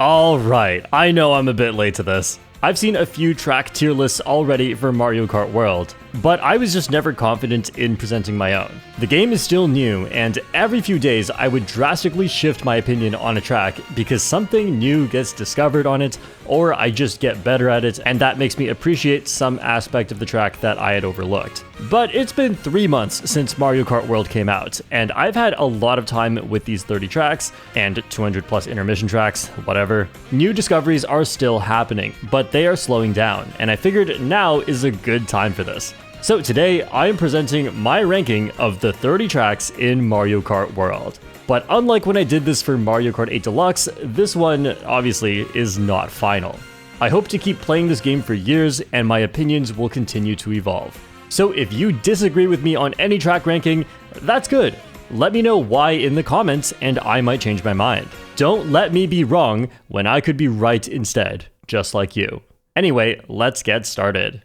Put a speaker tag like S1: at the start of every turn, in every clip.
S1: Alright, I know I'm a bit late to this. I've seen a few track tier lists already for Mario Kart World, but I was just never confident in presenting my own. The game is still new, and every few days I would drastically shift my opinion on a track because something new gets discovered on it, or I just get better at it, and that makes me appreciate some aspect of the track that I had overlooked. But it's been 3 months since Mario Kart World came out, and I've had a lot of time with these 30 tracks, and 200 plus intermission tracks, whatever. New discoveries are still happening, but they are slowing down, and I figured now is a good time for this. So today, I am presenting my ranking of the 30 tracks in Mario Kart World. But unlike when I did this for Mario Kart 8 Deluxe, this one obviously is not final. I hope to keep playing this game for years, and my opinions will continue to evolve. So if you disagree with me on any track ranking, that's good. Let me know why in the comments, and I might change my mind. Don't let me be wrong when I could be right instead, just like you. Anyway, let's get started.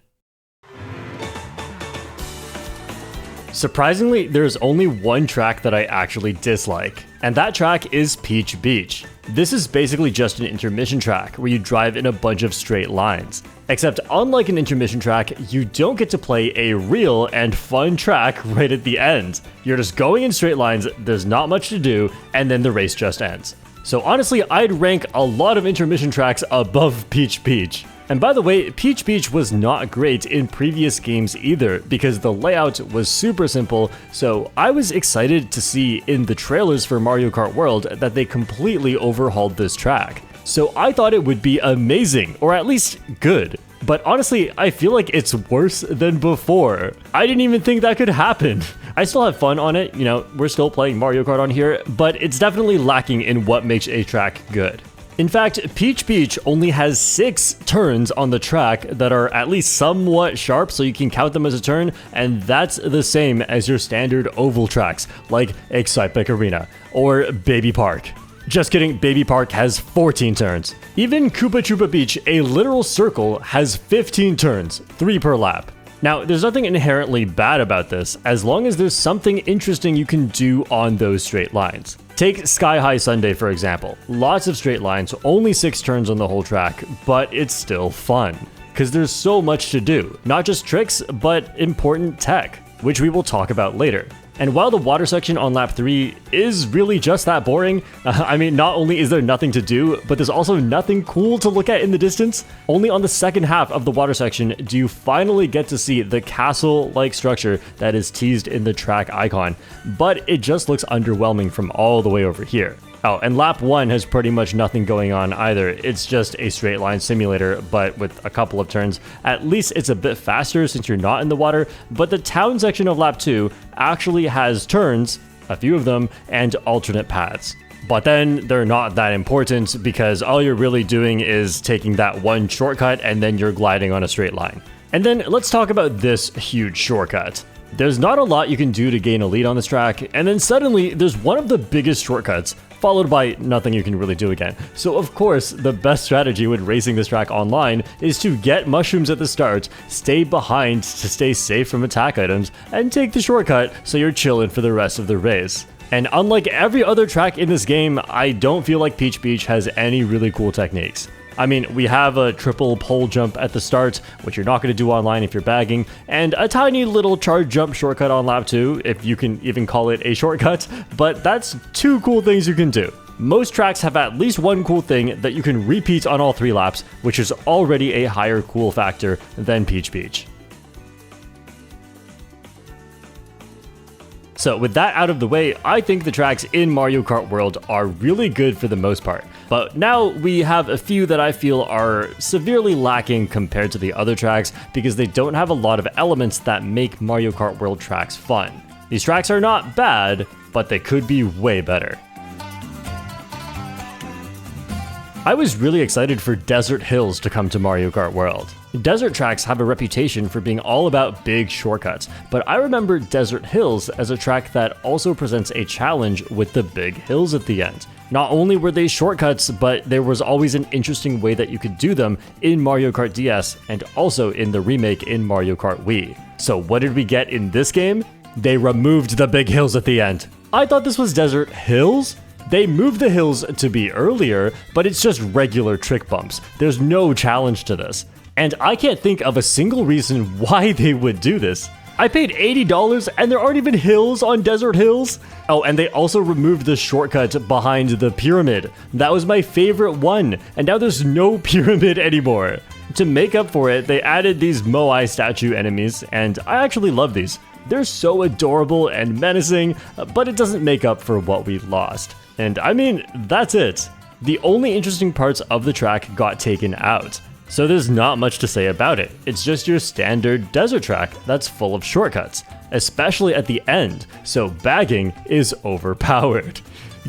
S1: Surprisingly, there's only one track that I actually dislike, and that track is Peach Beach. This is basically just an intermission track where you drive in a bunch of straight lines. Except unlike an intermission track, you don't get to play a real and fun track right at the end. You're just going in straight lines, there's not much to do, and then the race just ends. So honestly, I'd rank a lot of intermission tracks above Peach Beach. And by the way, Peach Beach was not great in previous games either because the layout was super simple, so I was excited to see in the trailers for Mario Kart World that they completely overhauled this track. So I thought it would be amazing, or at least good. But honestly, I feel like it's worse than before. I didn't even think that could happen. I still have fun on it, we're still playing Mario Kart on here, but it's definitely lacking in what makes a track good. In fact, Peach Beach only has 6 turns on the track that are at least somewhat sharp so you can count them as a turn, and that's the same as your standard oval tracks, like Excitebike Arena or Baby Park. Just kidding, Baby Park has 14 turns. Even Koopa Troopa Beach, a literal circle, has 15 turns, 3 per lap. Now, there's nothing inherently bad about this, as long as there's something interesting you can do on those straight lines. Take Sky High Sundae for example. Lots of straight lines, only 6 turns on the whole track, but it's still fun. Because there's so much to do, not just tricks, but important tech, which we will talk about later. And while the water section on lap 3 is really just that boring, not only is there nothing to do, but there's also nothing cool to look at in the distance. Only on the second half of the water section do you finally get to see the castle-like structure that is teased in the track icon, but it just looks underwhelming from all the way over here. Oh, and lap 1 has pretty much nothing going on either. It's just a straight line simulator, but with a couple of turns. At least it's a bit faster since you're not in the water, but the town section of lap 2 actually has turns, a few of them, and alternate paths. But then they're not that important because all you're really doing is taking that one shortcut and then you're gliding on a straight line. And then let's talk about this huge shortcut. There's not a lot you can do to gain a lead on this track, and then suddenly there's one of the biggest shortcuts, followed by nothing you can really do again. So of course, the best strategy when racing this track online is to get mushrooms at the start, stay behind to stay safe from attack items, and take the shortcut so you're chilling for the rest of the race. And unlike every other track in this game, I don't feel like Peach Beach has any really cool techniques. We have a triple pole jump at the start, which you're not going to do online if you're bagging, and a tiny little charge jump shortcut on lap 2, if you can even call it a shortcut, but that's 2 cool things you can do. Most tracks have at least one cool thing that you can repeat on all 3 laps, which is already a higher cool factor than Peach Beach. So with that out of the way, I think the tracks in Mario Kart World are really good for the most part. But now we have a few that I feel are severely lacking compared to the other tracks because they don't have a lot of elements that make Mario Kart World tracks fun. These tracks are not bad, but they could be way better. I was really excited for Desert Hills to come to Mario Kart World. Desert tracks have a reputation for being all about big shortcuts, but I remember Desert Hills as a track that also presents a challenge with the big hills at the end. Not only were they shortcuts, but there was always an interesting way that you could do them in Mario Kart DS and also in the remake in Mario Kart Wii. So what did we get in this game? They removed the big hills at the end. I thought this was Desert Hills? They move the hills to be earlier, but it's just regular trick bumps. There's no challenge to this. And I can't think of a single reason why they would do this. I paid $80 and there aren't even hills on desert hills. Oh, and they also removed the shortcut behind the pyramid. That was my favorite one, and now there's no pyramid anymore. To make up for it, they added these Moai statue enemies, and I actually love these. They're so adorable and menacing, but it doesn't make up for what we lost. And I mean, that's it. The only interesting parts of the track got taken out. So there's not much to say about it. It's just your standard desert track that's full of shortcuts, especially at the end, so bagging is overpowered.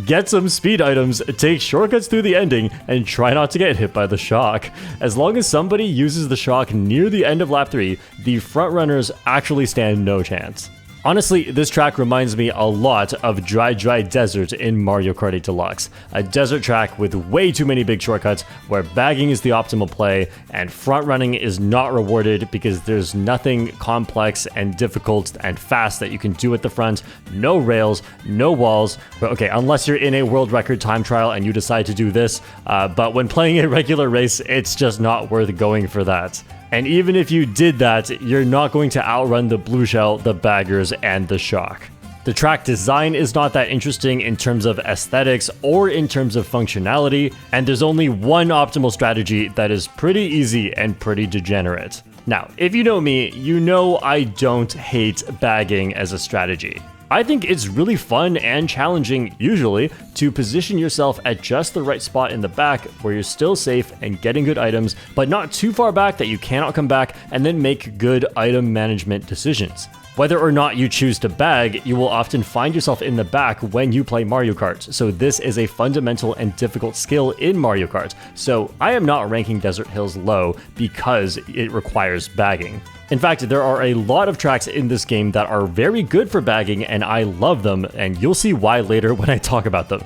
S1: Get some speed items, take shortcuts through the ending, and try not to get hit by the shock. As long as somebody uses the shock near the end of lap 3, the frontrunners actually stand no chance. Honestly, this track reminds me a lot of Dry Desert in Mario Kart 8 Deluxe, a desert track with way too many big shortcuts where bagging is the optimal play and front running is not rewarded because there's nothing complex and difficult and fast that you can do at the front, no rails, no walls. Okay, unless you're in a world record time trial and you decide to do this, but when playing a regular race, it's just not worth going for that. And even if you did that, you're not going to outrun the blue shell, the baggers, and the shock. The track design is not that interesting in terms of aesthetics or in terms of functionality, and there's only one optimal strategy that is pretty easy and pretty degenerate. Now, if you know me, you know I don't hate bagging as a strategy. I think it's really fun and challenging, usually, to position yourself at just the right spot in the back where you're still safe and getting good items, but not too far back that you cannot come back and then make good item management decisions. Whether or not you choose to bag, you will often find yourself in the back when you play Mario Kart, so this is a fundamental and difficult skill in Mario Kart. So I am not ranking Desert Hills low because it requires bagging. In fact, there are a lot of tracks in this game that are very good for bagging, and I love them, and you'll see why later when I talk about them.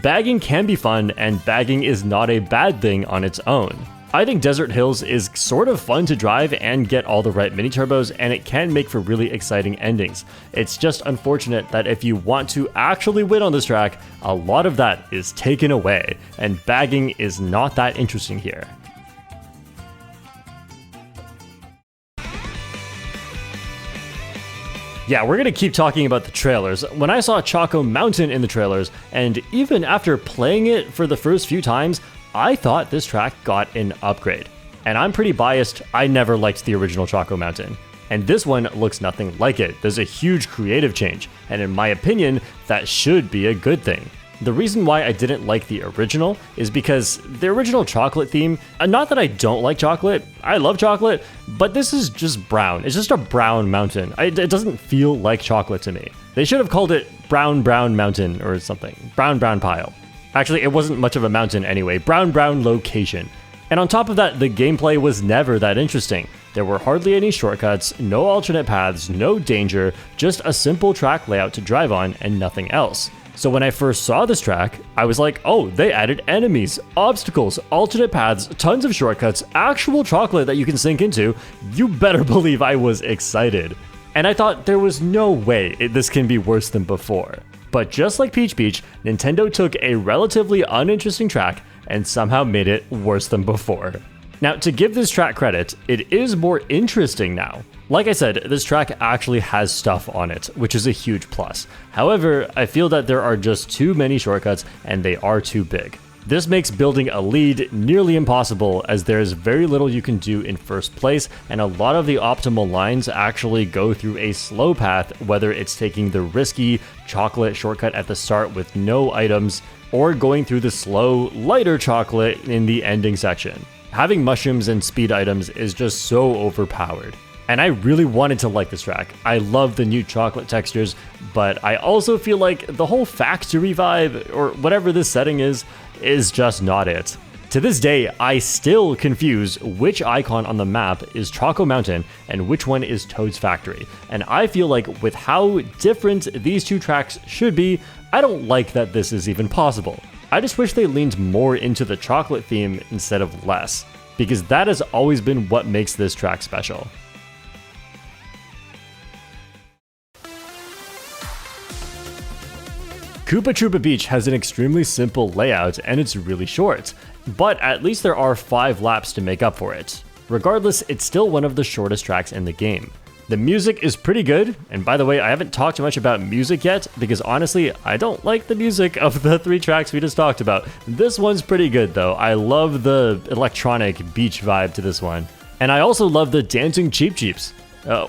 S1: Bagging can be fun, and bagging is not a bad thing on its own. I think Desert Hills is sort of fun to drive and get all the right mini-turbos, and it can make for really exciting endings. It's just unfortunate that if you want to actually win on this track, a lot of that is taken away, and bagging is not that interesting here. Yeah, we're gonna keep talking about the trailers. When I saw Choco Mountain in the trailers, and even after playing it for the first few times, I thought this track got an upgrade. And I'm pretty biased, I never liked the original Choco Mountain. And this one looks nothing like it. There's a huge creative change, and in my opinion, that should be a good thing. The reason why I didn't like the original is because the original chocolate theme, not that I don't like chocolate, I love chocolate, but this is just brown. It's just a brown mountain. It doesn't feel like chocolate to me. They should have called it Brown Mountain or something. Brown Pile. Actually, it wasn't much of a mountain anyway. Brown location. And on top of that, the gameplay was never that interesting. There were hardly any shortcuts, no alternate paths, no danger, just a simple track layout to drive on and nothing else. So when I first saw this track, I was like, oh, they added enemies, obstacles, alternate paths, tons of shortcuts, actual chocolate that you can sink into. You better believe I was excited. And I thought there was no way this can be worse than before. But just like Peach Beach, Nintendo took a relatively uninteresting track and somehow made it worse than before. Now, to give this track credit, it is more interesting now. Like I said, this track actually has stuff on it, which is a huge plus. However, I feel that there are just too many shortcuts and they are too big. This makes building a lead nearly impossible, as there is very little you can do in first place, and a lot of the optimal lines actually go through a slow path, whether it's taking the risky chocolate shortcut at the start with no items, or going through the slow, lighter chocolate in the ending section. Having mushrooms and speed items is just so overpowered. And I really wanted to like this track. I love the new chocolate textures, but I also feel like the whole factory vibe, or whatever this setting is just not it. To this day, I still confuse which icon on the map is Choco Mountain and which one is Toad's Factory. And I feel like with how different these two tracks should be, I don't like that this is even possible. I just wish they leaned more into the chocolate theme instead of less, because that has always been what makes this track special. Koopa Troopa Beach has an extremely simple layout and it's really short, but at least there are 5 laps to make up for it. Regardless, it's still one of the shortest tracks in the game. The music is pretty good, and by the way, I haven't talked much about music yet, because honestly, I don't like the music of the 3 tracks we just talked about. This one's pretty good though. I love the electronic beach vibe to this one. And I also love the dancing Cheep Cheeps.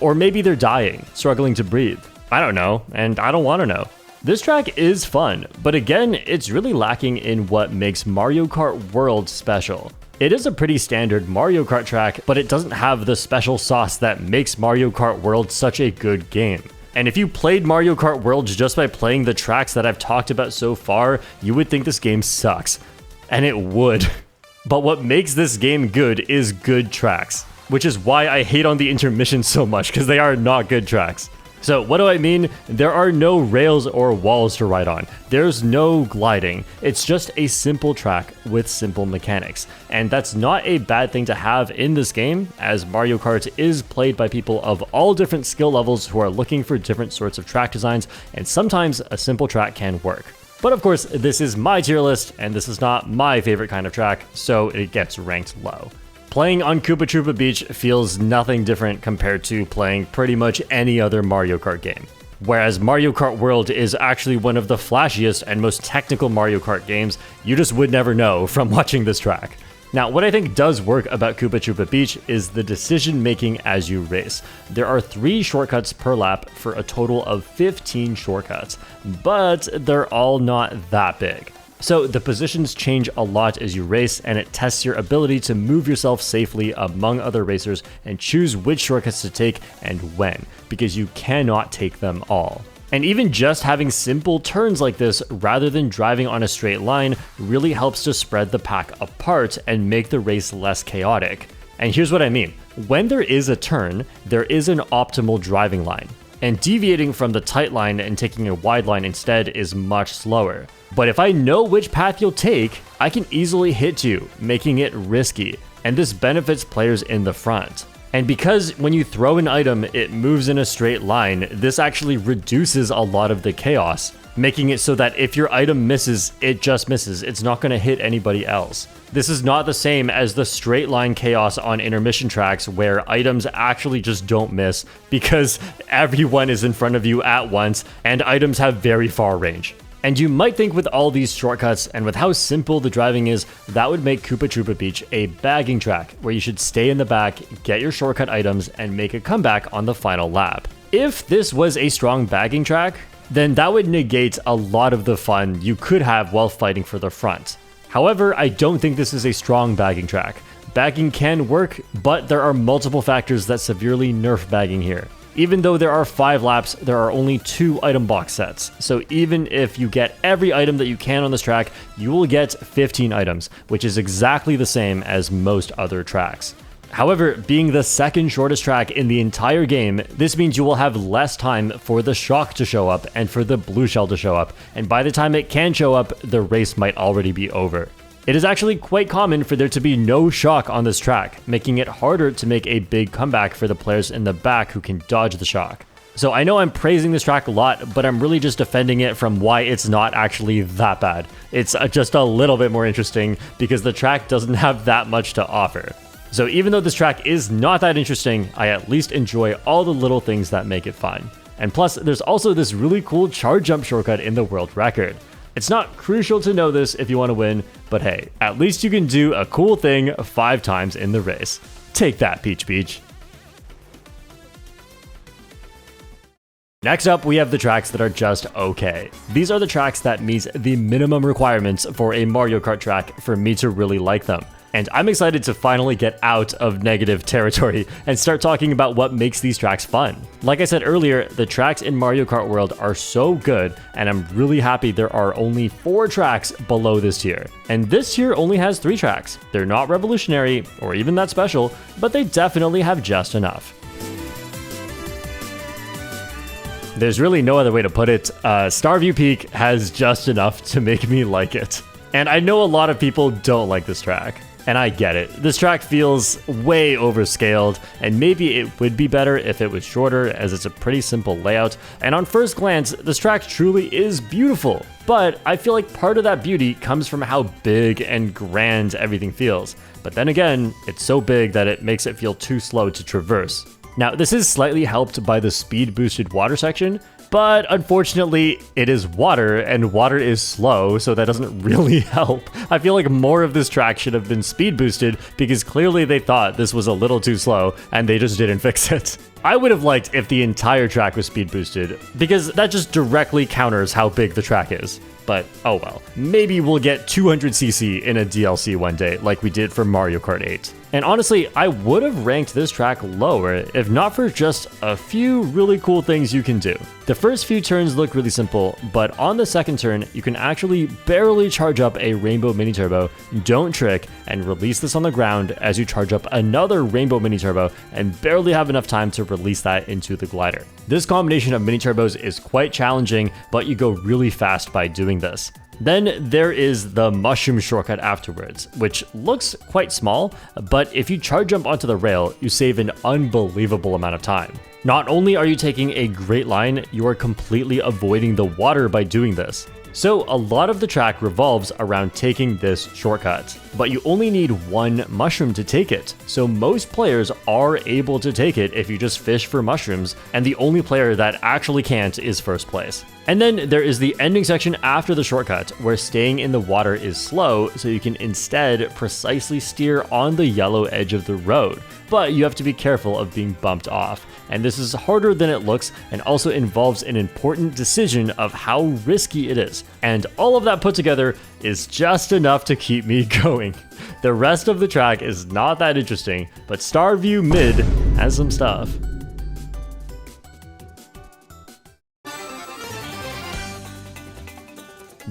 S1: Or maybe they're dying, struggling to breathe. I don't know, and I don't want to know. This track is fun, but again, it's really lacking in what makes Mario Kart World special. It is a pretty standard Mario Kart track, but it doesn't have the special sauce that makes Mario Kart World such a good game. And if you played Mario Kart World just by playing the tracks that I've talked about so far, you would think this game sucks. And it would. But what makes this game good is good tracks, which is why I hate on the intermission so much, because they are not good tracks. So what do I mean? There are no rails or walls to ride on. There's no gliding. It's just a simple track with simple mechanics. And that's not a bad thing to have in this game, as Mario Kart is played by people of all different skill levels who are looking for different sorts of track designs, and sometimes a simple track can work. But of course, this is my tier list, and this is not my favorite kind of track, so it gets ranked low. Playing on Koopa Troopa Beach feels nothing different compared to playing pretty much any other Mario Kart game. Whereas Mario Kart World is actually one of the flashiest and most technical Mario Kart games, you just would never know from watching this track. Now, what I think does work about Koopa Troopa Beach is the decision making as you race. There are 3 shortcuts per lap for a total of 15 shortcuts, but they're all not that big. So the positions change a lot as you race, and it tests your ability to move yourself safely among other racers and choose which shortcuts to take and when, because you cannot take them all. And even just having simple turns like this rather than driving on a straight line really helps to spread the pack apart and make the race less chaotic. And here's what I mean. When there is a turn, there is an optimal driving line. And deviating from the tight line and taking a wide line instead is much slower. But if I know which path you'll take, I can easily hit you, making it risky, and this benefits players in the front. And because when you throw an item, it moves in a straight line, this actually reduces a lot of the chaos, making it so that if your item misses, it just misses. It's not going to hit anybody else. This is not the same as the straight line chaos on intermission tracks where items actually just don't miss because everyone is in front of you at once and items have very far range. And you might think with all these shortcuts and with how simple the driving is, that would make Koopa Troopa Beach a bagging track where you should stay in the back, get your shortcut items, and make a comeback on the final lap. If this was a strong bagging track, then that would negate a lot of the fun you could have while fighting for the front. However, I don't think this is a strong bagging track. Bagging can work, but there are multiple factors that severely nerf bagging here. Even though there are 5 laps, there are only 2 item box sets. So even if you get every item that you can on this track, you will get 15 items, which is exactly the same as most other tracks. However, being the second shortest track in the entire game, this means you will have less time for the shock to show up and for the blue shell to show up, and by the time it can show up, the race might already be over. It is actually quite common for there to be no shock on this track, making it harder to make a big comeback for the players in the back who can dodge the shock. So I know I'm praising this track a lot, but I'm really just defending it from why it's not actually that bad. It's just a little bit more interesting because the track doesn't have that much to offer. So even though this track is not that interesting, I at least enjoy all the little things that make it fun. And plus, there's also this really cool charge jump shortcut in the world record. It's not crucial to know this if you want to win, but hey, at least you can do a cool thing 5 times in the race. Take that, Peach Beach. Next up, we have the tracks that are just okay. These are the tracks that meet the minimum requirements for a Mario Kart track for me to really like them. And I'm excited to finally get out of negative territory and start talking about what makes these tracks fun. Like I said earlier, the tracks in Mario Kart World are so good, and I'm really happy there are only 4 tracks below this tier. And this tier only has 3 tracks. They're not revolutionary or even that special, but they definitely have just enough. There's really no other way to put it. Starview Peak has just enough to make me like it. And I know a lot of people don't like this track. And I get it, this track feels way overscaled, and maybe it would be better if it was shorter, as it's a pretty simple layout, and on first glance, this track truly is beautiful. But I feel like part of that beauty comes from how big and grand everything feels. But then again, it's so big that it makes it feel too slow to traverse. Now, this is slightly helped by the speed boosted water section, but unfortunately, it is water, and water is slow, so that doesn't really help. I feel like more of this track should have been speed boosted, because clearly they thought this was a little too slow, and they just didn't fix it. I would have liked if the entire track was speed boosted, because that just directly counters how big the track is. But oh well, maybe we'll get 200cc in a DLC one day, like we did for Mario Kart 8. And honestly, I would have ranked this track lower if not for just a few really cool things you can do. The first few turns look really simple, but on the second turn, you can actually barely charge up a Rainbow Mini Turbo, don't trick, and release this on the ground as you charge up another Rainbow Mini Turbo and barely have enough time to release that into the glider. This combination of mini turbos is quite challenging, but you go really fast by doing this. Then there is the mushroom shortcut afterwards, which looks quite small, but if you charge jump onto the rail, you save an unbelievable amount of time. Not only are you taking a great line, you are completely avoiding the water by doing this. So a lot of the track revolves around taking this shortcut, but you only need one mushroom to take it. So most players are able to take it if you just fish for mushrooms, and the only player that actually can't is first place. And then there is the ending section after the shortcut, where staying in the water is slow, so you can instead precisely steer on the yellow edge of the road. But you have to be careful of being bumped off. And this is harder than it looks, and also involves an important decision of how risky it is. And all of that put together is just enough to keep me going. The rest of the track is not that interesting, but Starview Mid has some stuff.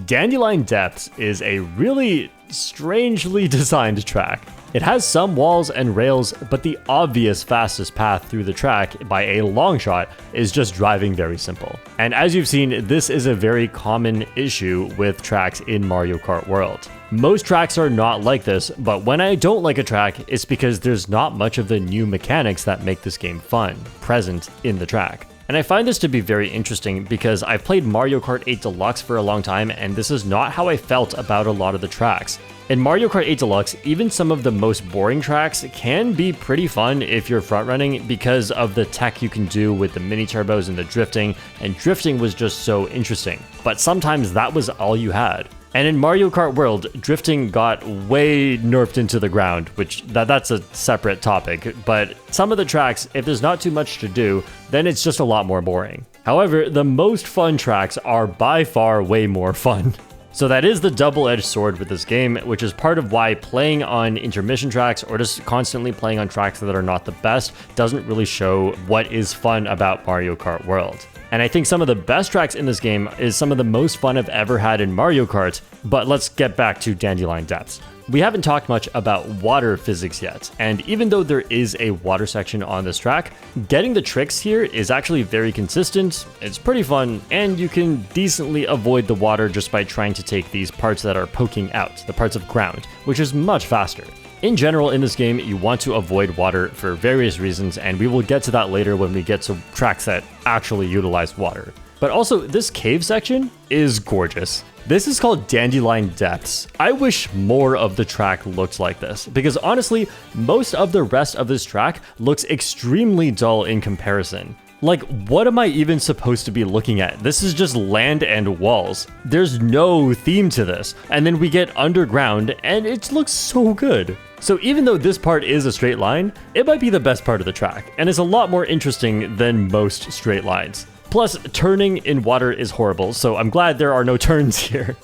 S1: Dandelion Depths is a really strangely designed track. It has some walls and rails, but the obvious fastest path through the track by a long shot is just driving very simple. And as you've seen, this is a very common issue with tracks in Mario Kart World. Most tracks are not like this, but when I don't like a track, it's because there's not much of the new mechanics that make this game fun present in the track. And I find this to be very interesting because I've played Mario Kart 8 Deluxe for a long time, and this is not how I felt about a lot of the tracks. In Mario Kart 8 Deluxe, even some of the most boring tracks can be pretty fun if you're front-running because of the tech you can do with the mini turbos and the drifting, and drifting was just so interesting. But sometimes that was all you had. And in Mario Kart World, drifting got way nerfed into the ground, which that's a separate topic, but some of the tracks, if there's not too much to do, then it's just a lot more boring. However, the most fun tracks are by far way more fun. So that is the double-edged sword with this game, which is part of why playing on intermission tracks or just constantly playing on tracks that are not the best doesn't really show what is fun about Mario Kart World. And I think some of the best tracks in this game is some of the most fun I've ever had in Mario Kart, but let's get back to Dandelion Depths. We haven't talked much about water physics yet, and even though there is a water section on this track, getting the tricks here is actually very consistent, it's pretty fun, and you can decently avoid the water just by trying to take these parts that are poking out, the parts of ground, which is much faster. In general, in this game, you want to avoid water for various reasons, and we will get to that later when we get to tracks that actually utilize water. But also, this cave section is gorgeous. This is called Dandelion Depths. I wish more of the track looked like this, because honestly, most of the rest of this track looks extremely dull in comparison. Like, what am I even supposed to be looking at? This is just land and walls. There's no theme to this. And then we get underground, and it looks so good. So even though this part is a straight line, it might be the best part of the track, and it's a lot more interesting than most straight lines. Plus, turning in water is horrible, so I'm glad there are no turns here.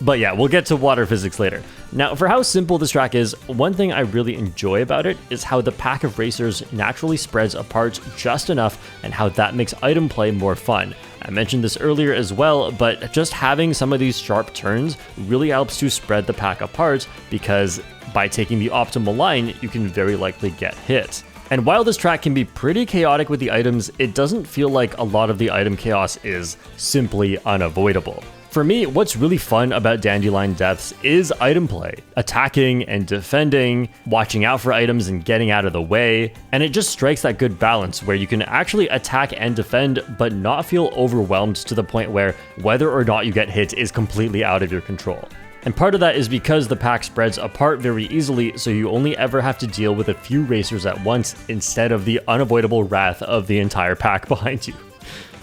S1: But yeah, we'll get to water physics later. Now, for how simple this track is, one thing I really enjoy about it is how the pack of racers naturally spreads apart just enough and how that makes item play more fun. I mentioned this earlier as well, but just having some of these sharp turns really helps to spread the pack apart because by taking the optimal line, you can very likely get hit. And while this track can be pretty chaotic with the items, it doesn't feel like a lot of the item chaos is simply unavoidable. For For me, what's really fun about Dandelion Depths is item play. Attacking and defending, watching out for items and getting out of the way, and it just strikes that good balance where you can actually attack and defend but not feel overwhelmed to the point where whether or not you get hit is completely out of your control. And part of that is because the pack spreads apart very easily, so you only ever have to deal with a few racers at once instead of the unavoidable wrath of the entire pack behind you.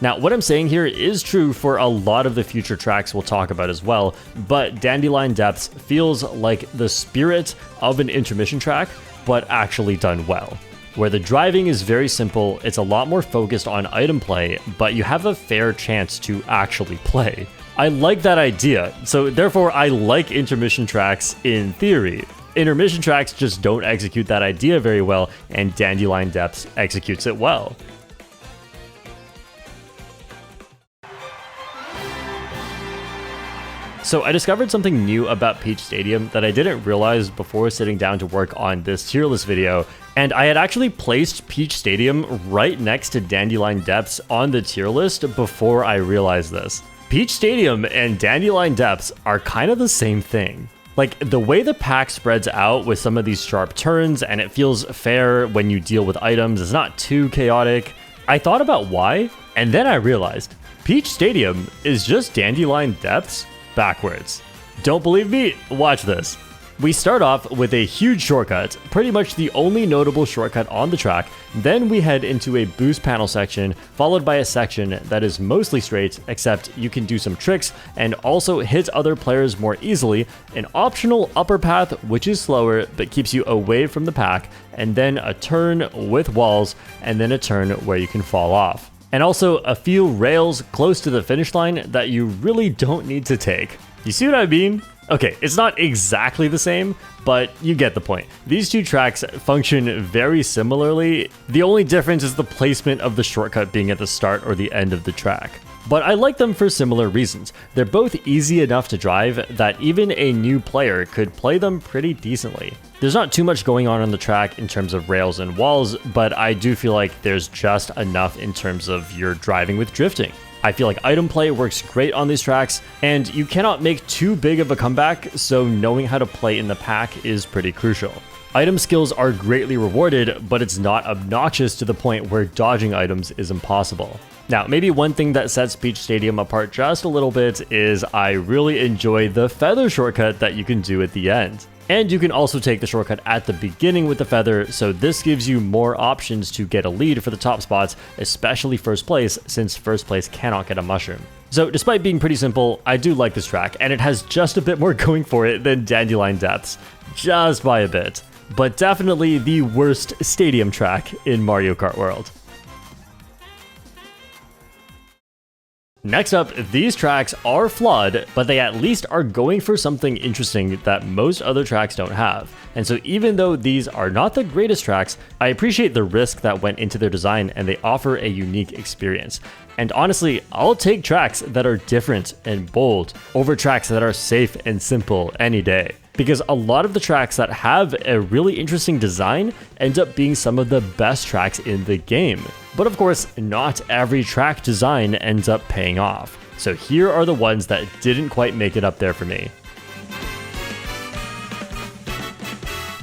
S1: Now, what I'm saying here is true for a lot of the future tracks we'll talk about as well, but Dandelion Depths feels like the spirit of an intermission track, but actually done well. Where the driving is very simple, it's a lot more focused on item play, but you have a fair chance to actually play. I like that idea, so therefore I like intermission tracks in theory. Intermission tracks just don't execute that idea very well, and Dandelion Depths executes it well. So I discovered something new about Peach Stadium that I didn't realize before sitting down to work on this tier list video, and I had actually placed Peach Stadium right next to Dandelion Depths on the tier list before I realized this. Peach Stadium and Dandelion Depths are kind of the same thing. Like, the way the pack spreads out with some of these sharp turns and it feels fair when you deal with items, it's not too chaotic. I thought about why, and then I realized Peach Stadium is just Dandelion Depths backwards. Don't believe me? Watch this. We start off with a huge shortcut, pretty much the only notable shortcut on the track. Then we head into a boost panel section, followed by a section that is mostly straight, except you can do some tricks and also hit other players more easily, an optional upper path which is slower but keeps you away from the pack, and then a turn with walls, and then a turn where you can fall off. And also a few rails close to the finish line that you really don't need to take. You see what I mean? Okay, it's not exactly the same, but you get the point. These two tracks function very similarly. The only difference is the placement of the shortcut being at the start or the end of the track. But I like them for similar reasons. They're both easy enough to drive that even a new player could play them pretty decently. There's not too much going on the track in terms of rails and walls, but I do feel like there's just enough in terms of your driving with drifting. I feel like item play works great on these tracks, and you cannot make too big of a comeback, so knowing how to play in the pack is pretty crucial. Item skills are greatly rewarded, but it's not obnoxious to the point where dodging items is impossible. Now, maybe one thing that sets Peach Stadium apart just a little bit is I really enjoy the feather shortcut that you can do at the end. And you can also take the shortcut at the beginning with the feather, so this gives you more options to get a lead for the top spots, especially first place, since first place cannot get a mushroom. So despite being pretty simple, I do like this track, and it has just a bit more going for it than Dandelion Depths, just by a bit. But definitely the worst stadium track in Mario Kart World. Next up, these tracks are flawed, but they at least are going for something interesting that most other tracks don't have. And so even though these are not the greatest tracks, I appreciate the risk that went into their design and they offer a unique experience. And honestly, I'll take tracks that are different and bold over tracks that are safe and simple any day. Because a lot of the tracks that have a really interesting design end up being some of the best tracks in the game. But of course, not every track design ends up paying off. So here are the ones that didn't quite make it up there for me.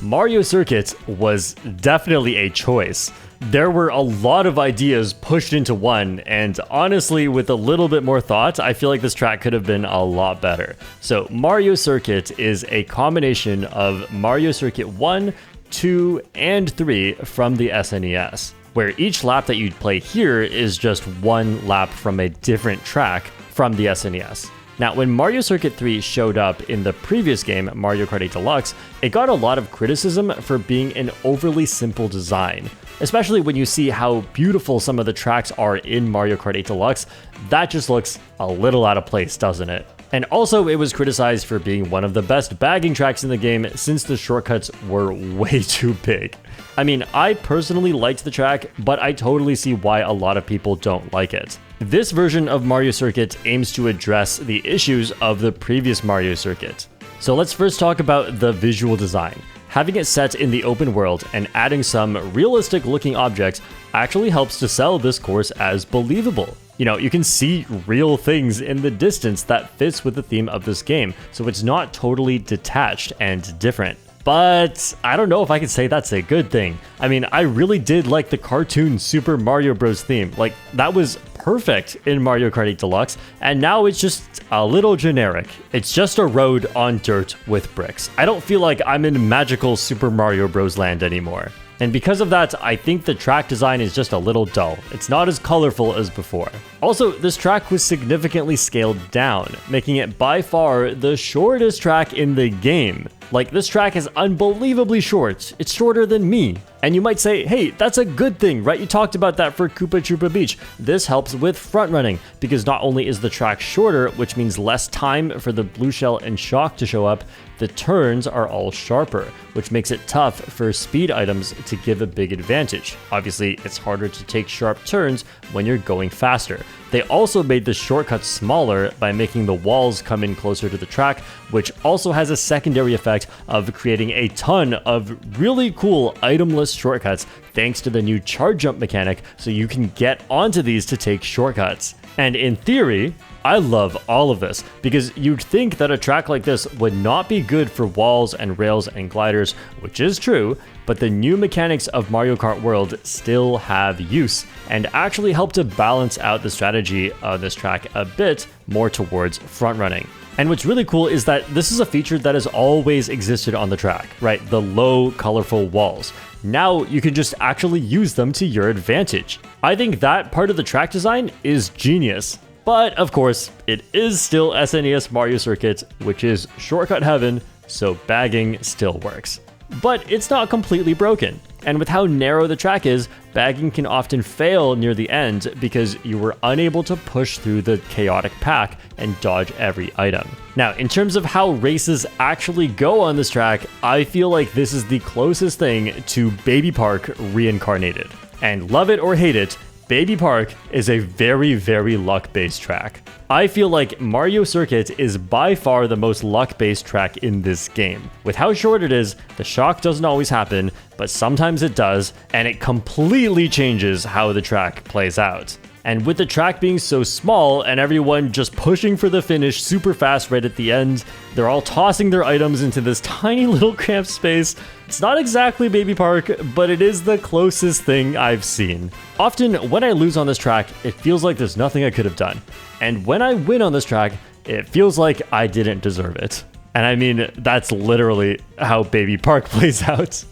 S1: Mario Circuit was definitely a choice. There were a lot of ideas pushed into one, and honestly, with a little bit more thought, I feel like this track could have been a lot better. So Mario Circuit is a combination of Mario Circuit 1, 2, and 3 from the SNES, where each lap that you'd play here is just one lap from a different track from the SNES. Now, when Mario Circuit 3 showed up in the previous game, Mario Kart 8 Deluxe, it got a lot of criticism for being an overly simple design. Especially when you see how beautiful some of the tracks are in Mario Kart 8 Deluxe, that just looks a little out of place, doesn't it? And also, it was criticized for being one of the best bagging tracks in the game since the shortcuts were way too big. I mean, I personally liked the track, but I totally see why a lot of people don't like it. This version of Mario Circuit aims to address the issues of the previous Mario Circuit. So let's first talk about the visual design. Having it set in the open world and adding some realistic looking objects actually helps to sell this course as believable. You know, you can see real things in the distance that fits with the theme of this game, so it's not totally detached and different. But I don't know if I could say that's a good thing. I mean, I really did like the cartoon Super Mario Bros. Theme. Like, that was perfect in Mario Kart 8 Deluxe, and now it's just a little generic. It's just a road on dirt with bricks. I don't feel like I'm in magical Super Mario Bros. Land anymore. And because of that, I think the track design is just a little dull. It's not as colorful as before. Also, this track was significantly scaled down, making it by far the shortest track in the game. Like, this track is unbelievably short. It's shorter than me. And you might say, hey, that's a good thing, right? You talked about that for Koopa Troopa Beach. This helps with front running, because not only is the track shorter, which means less time for the blue shell and shock to show up, the turns are all sharper, which makes it tough for speed items to give a big advantage. Obviously, it's harder to take sharp turns when you're going faster. They also made the shortcuts smaller by making the walls come in closer to the track, which also has a secondary effect of creating a ton of really cool itemless shortcuts thanks to the new charge jump mechanic, so you can get onto these to take shortcuts. And in theory, I love all of this, because you'd think that a track like this would not be good for walls and rails and gliders, which is true, but the new mechanics of Mario Kart World still have use, and actually help to balance out the strategy of this track a bit more towards front running. And what's really cool is that this is a feature that has always existed on the track, right? The low, colorful walls. Now you can just actually use them to your advantage. I think that part of the track design is genius. But of course, it is still SNES Mario Circuit, which is shortcut heaven, so bagging still works. But it's not completely broken. And with how narrow the track is, bagging can often fail near the end because you were unable to push through the chaotic pack and dodge every item. Now, in terms of how races actually go on this track, I feel like this is the closest thing to Baby Park reincarnated. And love it or hate it, Baby Park is a very, very luck-based track. I feel like Mario Circuit is by far the most luck-based track in this game. With how short it is, the shock doesn't always happen, but sometimes it does, and it completely changes how the track plays out. And with the track being so small and everyone just pushing for the finish super fast right at the end, they're all tossing their items into this tiny little cramped space. It's not exactly Baby Park, but it is the closest thing I've seen. Often when I lose on this track, it feels like there's nothing I could have done. And when I win on this track, it feels like I didn't deserve it. And I mean, that's literally how Baby Park plays out.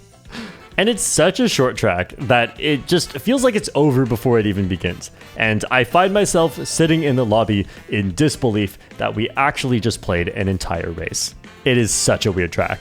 S1: And it's such a short track that it just feels like it's over before it even begins. And I find myself sitting in the lobby in disbelief that we actually just played an entire race. It is such a weird track.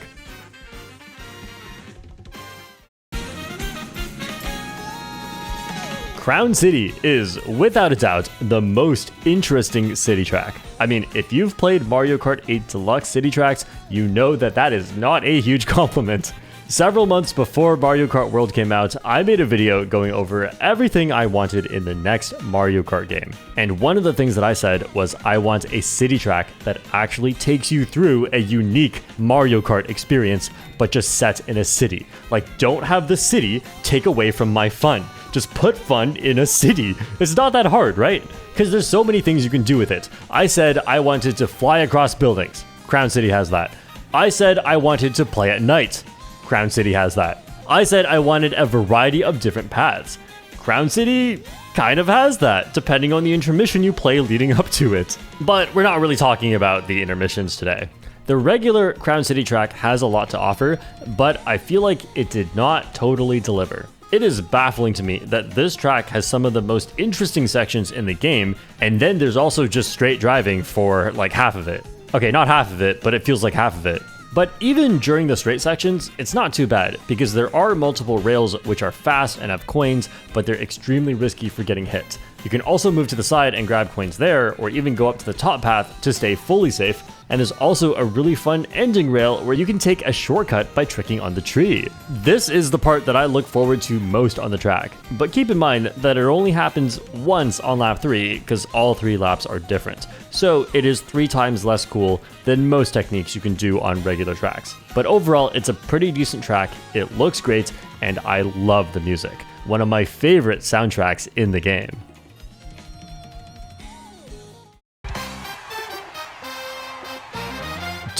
S1: Crown City is, without a doubt, the most interesting city track. I mean, if you've played Mario Kart 8 Deluxe city tracks, you know that that is not a huge compliment. Several months before Mario Kart World came out, I made a video going over everything I wanted in the next Mario Kart game. And one of the things that I said was I want a city track that actually takes you through a unique Mario Kart experience, but just set in a city. Like, don't have the city take away from my fun. Just put fun in a city. It's not that hard, right? Because there's so many things you can do with it. I said I wanted to fly across buildings. Crown City has that. I said I wanted to play at night. Crown City has that. I said I wanted a variety of different paths. Crown City kind of has that, depending on the intermission you play leading up to it. But we're not really talking about the intermissions today. The regular Crown City track has a lot to offer, but I feel like it did not totally deliver. It is baffling to me that this track has some of the most interesting sections in the game, and then there's also just straight driving for like half of it. Okay, not half of it, but it feels like half of it. But even during the straight sections, it's not too bad, because there are multiple rails which are fast and have coins, but they're extremely risky for getting hit. You can also move to the side and grab coins there, or even go up to the top path to stay fully safe, and there's also a really fun ending rail where you can take a shortcut by tricking on the tree. This is the part that I look forward to most on the track, but keep in mind that it only happens once on lap 3, because all 3 laps are different. So it is 3 times less cool than most techniques you can do on regular tracks. But overall, it's a pretty decent track, it looks great, and I love the music. One of my favorite soundtracks in the game.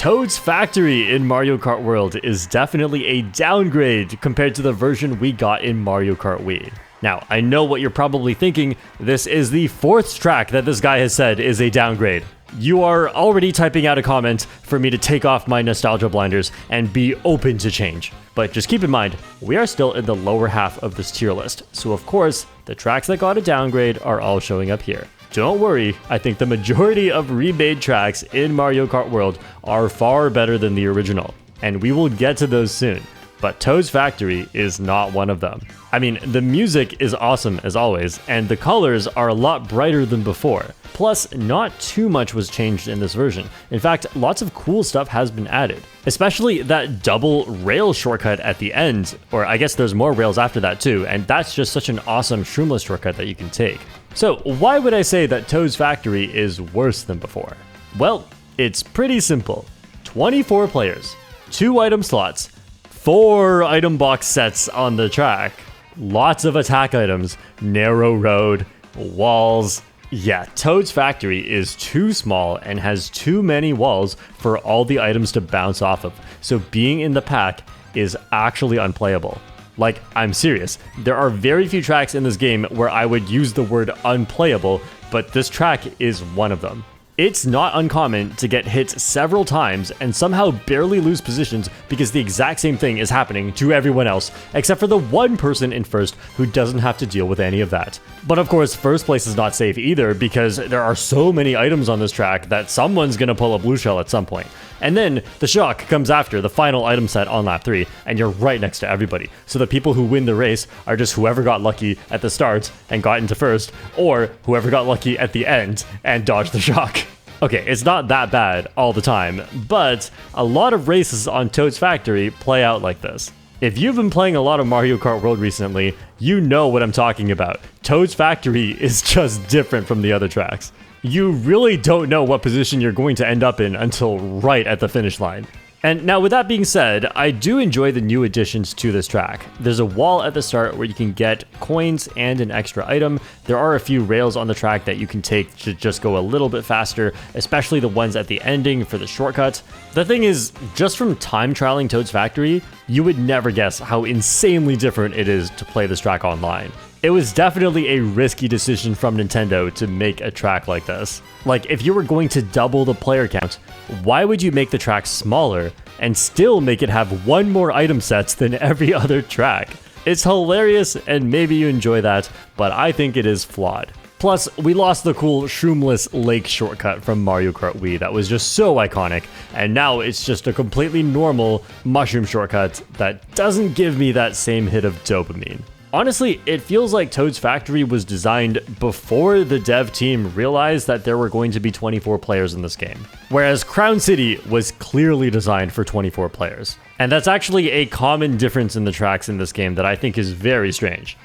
S1: Toad's Factory in Mario Kart World is definitely a downgrade compared to the version we got in Mario Kart Wii. Now, I know what you're probably thinking, this is the 4th track that this guy has said is a downgrade. You are already typing out a comment for me to take off my nostalgia blinders and be open to change. But just keep in mind, we are still in the lower half of this tier list, so of course, the tracks that got a downgrade are all showing up here. Don't worry, I think the majority of remade tracks in Mario Kart World are far better than the original, and we will get to those soon. But Toad's Factory is not one of them. I mean, the music is awesome as always, and the colors are a lot brighter than before. Plus, not too much was changed in this version. In fact, lots of cool stuff has been added. Especially that double rail shortcut at the end, or I guess there's more rails after that too, and that's just such an awesome shroomless shortcut that you can take. So why would I say that Toad's Factory is worse than before? Well, it's pretty simple. 24 players, 2 item slots, 4 item box sets on the track, lots of attack items, narrow road, walls. Yeah, Toad's Factory is too small and has too many walls for all the items to bounce off of, so being in the pack is actually unplayable. Like, I'm serious, there are very few tracks in this game where I would use the word unplayable, but this track is one of them. It's not uncommon to get hit several times and somehow barely lose positions because the exact same thing is happening to everyone else, except for the one person in first who doesn't have to deal with any of that. But of course, first place is not safe either because there are so many items on this track that someone's gonna pull a blue shell at some point. And then the shock comes after the final item set on lap 3, and you're right next to everybody. So the people who win the race are just whoever got lucky at the start and got into first, or whoever got lucky at the end and dodged the shock. Okay, it's not that bad all the time, but a lot of races on Toad's Factory play out like this. If you've been playing a lot of Mario Kart World recently, you know what I'm talking about. Toad's Factory is just different from the other tracks. You really don't know what position you're going to end up in until right at the finish line. And now with that being said, I do enjoy the new additions to this track. There's a wall at the start where you can get coins and an extra item. There are a few rails on the track that you can take to just go a little bit faster, especially the ones at the ending for the shortcut. The thing is, just from time trialing Toad's Factory, you would never guess how insanely different it is to play this track online. It was definitely a risky decision from Nintendo to make a track like this. Like, if you were going to double the player count, why would you make the track smaller and still make it have one more item sets than every other track? It's hilarious and maybe you enjoy that, but I think it is flawed. Plus, we lost the cool shroomless lake shortcut from Mario Kart Wii that was just so iconic, and now it's just a completely normal mushroom shortcut that doesn't give me that same hit of dopamine. Honestly, it feels like Toad's Factory was designed before the dev team realized that there were going to be 24 players in this game. Whereas Crown City was clearly designed for 24 players. And that's actually a common difference in the tracks in this game that I think is very strange.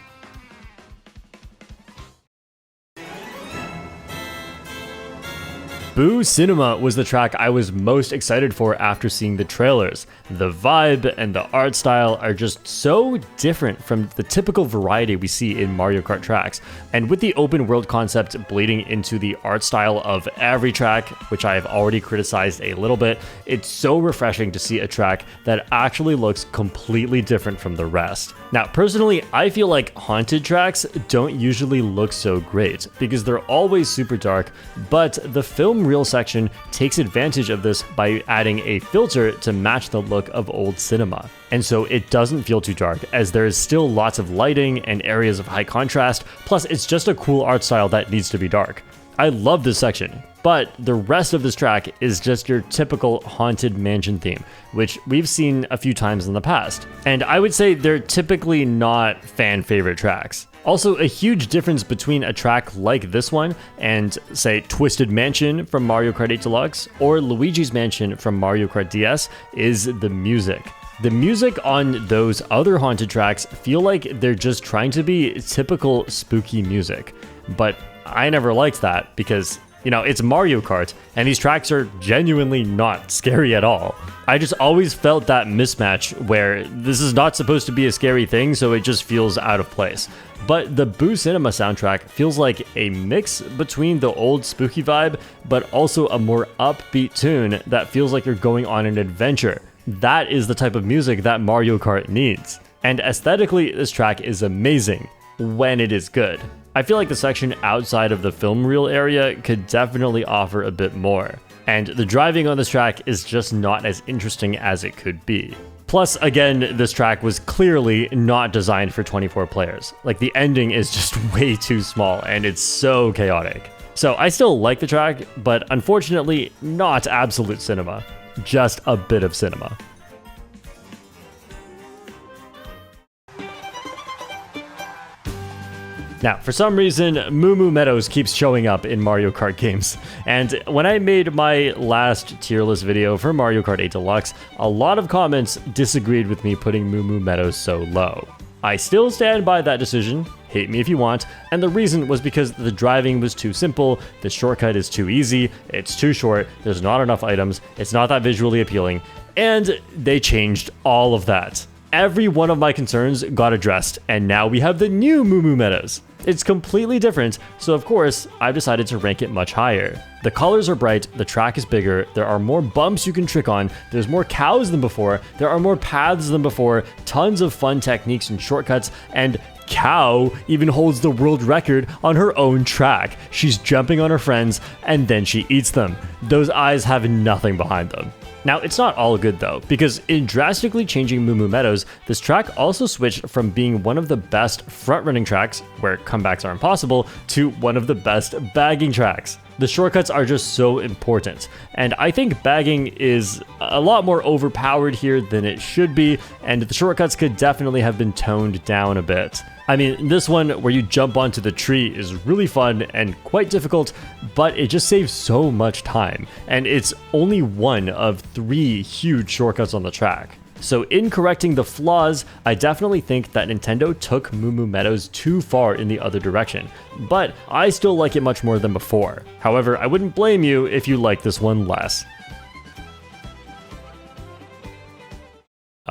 S1: Boo Cinema was the track I was most excited for after seeing the trailers. The vibe and the art style are just so different from the typical variety we see in Mario Kart tracks. And with the open world concept bleeding into the art style of every track, which I have already criticized a little bit, it's so refreshing to see a track that actually looks completely different from the rest. Now, personally, I feel like haunted tracks don't usually look so great because they're always super dark, but the film reel section takes advantage of this by adding a filter to match the look of old cinema. And so it doesn't feel too dark, as there is still lots of lighting and areas of high contrast, plus it's just a cool art style that needs to be dark. I love this section, but the rest of this track is just your typical haunted mansion theme, which we've seen a few times in the past. And I would say they're typically not fan favorite tracks. Also, a huge difference between a track like this one and, say, Twisted Mansion from Mario Kart 8 Deluxe or Luigi's Mansion from Mario Kart DS is the music. The music on those other haunted tracks feel like they're just trying to be typical spooky music, but I never liked that because You know, it's Mario Kart, and these tracks are genuinely not scary at all. I just always felt that mismatch where this is not supposed to be a scary thing, so it just feels out of place. But the Boo Cinema soundtrack feels like a mix between the old spooky vibe, but also a more upbeat tune that feels like you're going on an adventure. That is the type of music that Mario Kart needs. And aesthetically, this track is amazing when it is good. I feel like the section outside of the film reel area could definitely offer a bit more. And the driving on this track is just not as interesting as it could be. Plus, again, this track was clearly not designed for 24 players. Like, the ending is just way too small, and it's so chaotic. So I still like the track, but unfortunately, not absolute cinema. Just a bit of cinema. Now, for some reason, Moo Moo Meadows keeps showing up in Mario Kart games. And when I made my last tier list video for Mario Kart 8 Deluxe, a lot of comments disagreed with me putting Moo Moo Meadows so low. I still stand by that decision, hate me if you want, and the reason was because the driving was too simple, the shortcut is too easy, it's too short, there's not enough items, it's not that visually appealing, and they changed all of that. Every one of my concerns got addressed, and now we have the new Moo Moo Meadows. It's completely different, so of course, I've decided to rank it much higher. The colors are bright, the track is bigger, there are more bumps you can trick on, there's more cows than before, there are more paths than before, tons of fun techniques and shortcuts, and Cow even holds the world record on her own track. She's jumping on her friends, and then she eats them. Those eyes have nothing behind them. Now, it's not all good though, because in drastically changing Moo Moo Meadows, this track also switched from being one of the best front-running tracks, where comebacks are impossible, to one of the best bagging tracks. The shortcuts are just so important, and I think bagging is a lot more overpowered here than it should be, and the shortcuts could definitely have been toned down a bit. I mean, this one where you jump onto the tree is really fun and quite difficult, but it just saves so much time, and it's only one of 3 huge shortcuts on the track. So in correcting the flaws, I definitely think that Nintendo took Moo Moo Meadows too far in the other direction, but I still like it much more than before. However, I wouldn't blame you if you like this one less.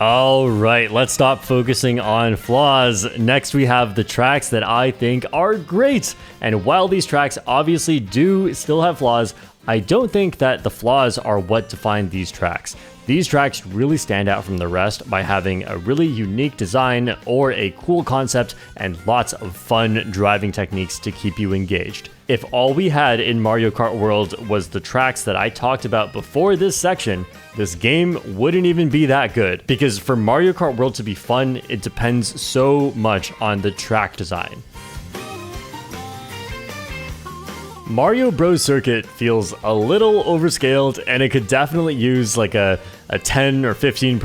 S1: Alright, let's stop focusing on flaws. Next we have the tracks that I think are great. And while these tracks obviously do still have flaws, I don't think that the flaws are what define these tracks. These tracks really stand out from the rest by having a really unique design or a cool concept and lots of fun driving techniques to keep you engaged. If all we had in Mario Kart World was the tracks that I talked about before this section, this game wouldn't even be that good, because for Mario Kart World to be fun, it depends so much on the track design. Mario Bros. Circuit feels a little overscaled, and it could definitely use like a 10 or 15%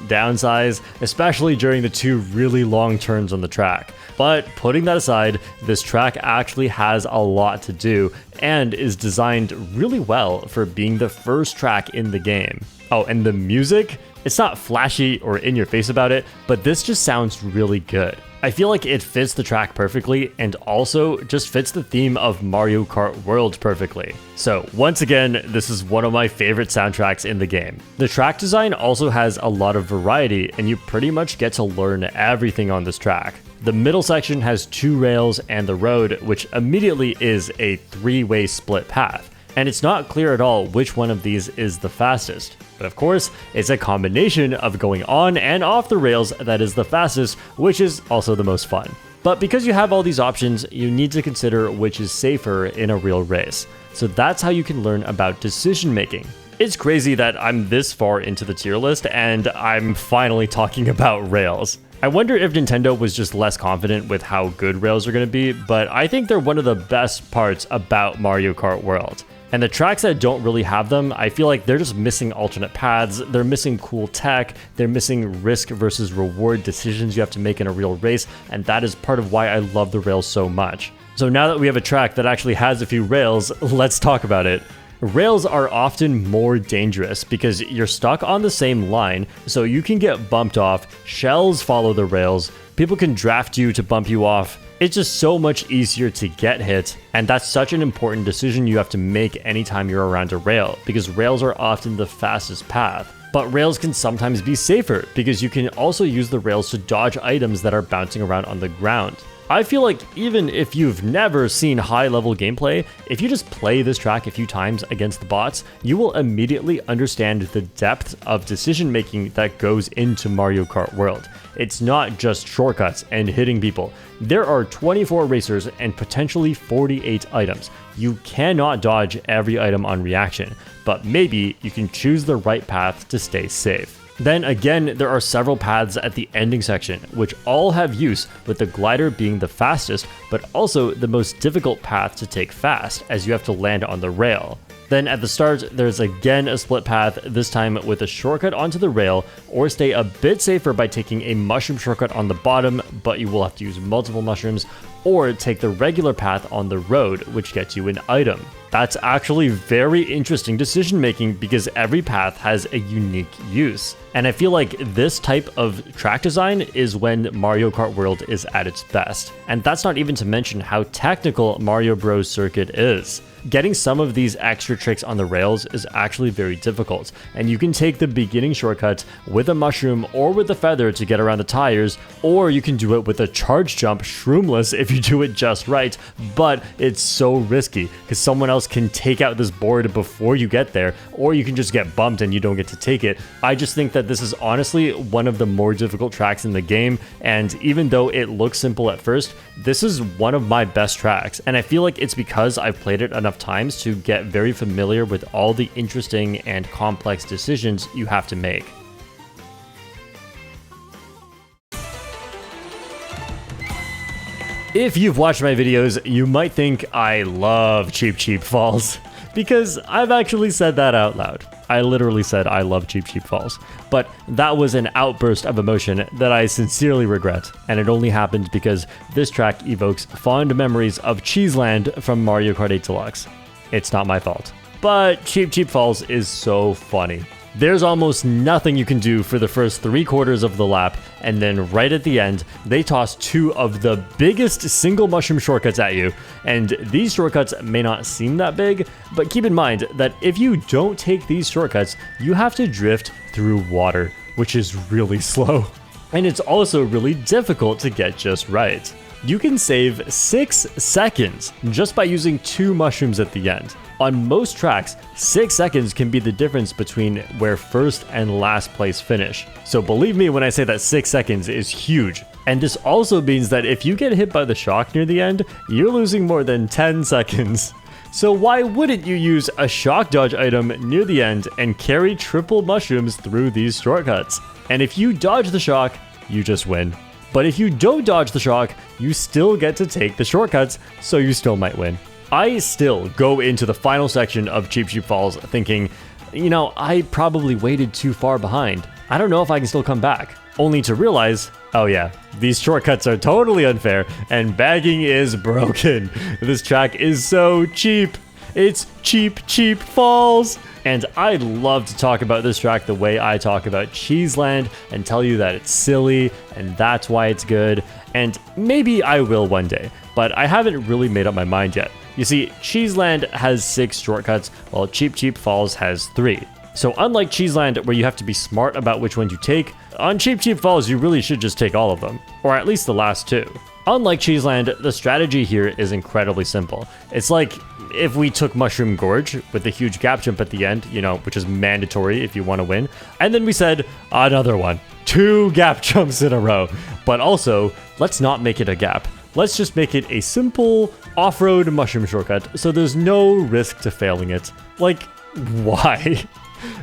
S1: downsize, especially during the 2 really long turns on the track. But putting that aside, this track actually has a lot to do and is designed really well for being the first track in the game. Oh, and the music? It's not flashy or in your face about it, but this just sounds really good. I feel like it fits the track perfectly and also just fits the theme of Mario Kart World perfectly. So once again, this is one of my favorite soundtracks in the game. The track design also has a lot of variety, and you pretty much get to learn everything on this track. The middle section has 2 rails and the road, which immediately is a 3-way split path. And it's not clear at all which one of these is the fastest. But of course, it's a combination of going on and off the rails that is the fastest, which is also the most fun. But because you have all these options, you need to consider which is safer in a real race. So that's how you can learn about decision making. It's crazy that I'm this far into the tier list and I'm finally talking about rails. I wonder if Nintendo was just less confident with how good rails are going to be, but I think they're one of the best parts about Mario Kart World. And the tracks that don't really have them, I feel like they're just missing alternate paths, they're missing cool tech, they're missing risk versus reward decisions you have to make in a real race, and that is part of why I love the rails so much. So now that we have a track that actually has a few rails, let's talk about it. Rails are often more dangerous because you're stuck on the same line, so you can get bumped off, shells follow the rails, people can draft you to bump you off. It's just so much easier to get hit, and that's such an important decision you have to make anytime you're around a rail, because rails are often the fastest path. But rails can sometimes be safer, because you can also use the rails to dodge items that are bouncing around on the ground. I feel like even if you've never seen high-level gameplay, if you just play this track a few times against the bots, you will immediately understand the depth of decision-making that goes into Mario Kart World. It's not just shortcuts and hitting people. There are 24 racers and potentially 48 items. You cannot dodge every item on reaction, but maybe you can choose the right path to stay safe. Then again, there are several paths at the ending section, which all have use, with the glider being the fastest, but also the most difficult path to take fast, as you have to land on the rail. Then at the start, there's again a split path, this time with a shortcut onto the rail, or stay a bit safer by taking a mushroom shortcut on the bottom, but you will have to use multiple mushrooms, or take the regular path on the road, which gets you an item. That's actually very interesting decision making because every path has a unique use. And I feel like this type of track design is when Mario Kart World is at its best. And that's not even to mention how technical Mario Bros. Circuit is. Getting some of these extra tricks on the rails is actually very difficult, and you can take the beginning shortcut with a mushroom or with a feather to get around the tires, or you can do it with a charge jump shroomless if you do it just right, but it's so risky because someone else can take out this board before you get there, or you can just get bumped and you don't get to take it. I just think that this is honestly one of the more difficult tracks in the game, and even though it looks simple at first, this is one of my best tracks, and I feel like it's because I've played it enough times to get very familiar with all the interesting and complex decisions you have to make. If you've watched my videos, you might think I love Cheep Falls, because I've actually said that out loud. I literally said I love Cheep Falls, but that was an outburst of emotion that I sincerely regret, and it only happened because this track evokes fond memories of Cheeseland from Mario Kart 8 Deluxe. It's not my fault, but Cheep Falls is so funny. There's almost nothing you can do for the first 3/4 of the lap, and then right at the end, they toss two of the biggest single mushroom shortcuts at you. And these shortcuts may not seem that big, but keep in mind that if you don't take these shortcuts, you have to drift through water, which is really slow. And it's also really difficult to get just right. You can save 6 seconds just by using 2 mushrooms at the end. On most tracks, 6 seconds can be the difference between where first and last place finish. So believe me when I say that 6 seconds is huge. And this also means that if you get hit by the shock near the end, you're losing more than 10 seconds. So why wouldn't you use a shock dodge item near the end and carry triple mushrooms through these shortcuts? And if you dodge the shock, you just win. But if you don't dodge the shock, you still get to take the shortcuts, so you still might win. I still go into the final section of Cheep Falls thinking, you know, I probably waited too far behind. I don't know if I can still come back. Only to realize, oh yeah, these shortcuts are totally unfair and bagging is broken. This track is so cheap. It's Cheep Falls. And I'd love to talk about this track the way I talk about Cheeseland and tell you that it's silly and that's why it's good. And maybe I will one day, but I haven't really made up my mind yet. You see, Cheeseland has 6 shortcuts, while Cheep Falls has 3. So unlike Cheeseland, where you have to be smart about which ones you take, on Cheep Falls you really should just take all of them, or at least the last 2. Unlike Cheeseland, the strategy here is incredibly simple. It's like if we took Mushroom Gorge with a huge gap jump at the end, you know, which is mandatory if you want to win, and then we said, another one, 2 gap jumps in a row. But also, let's not make it a gap. Let's just make it a simple off-road mushroom shortcut, so there's no risk to failing it. Like, why?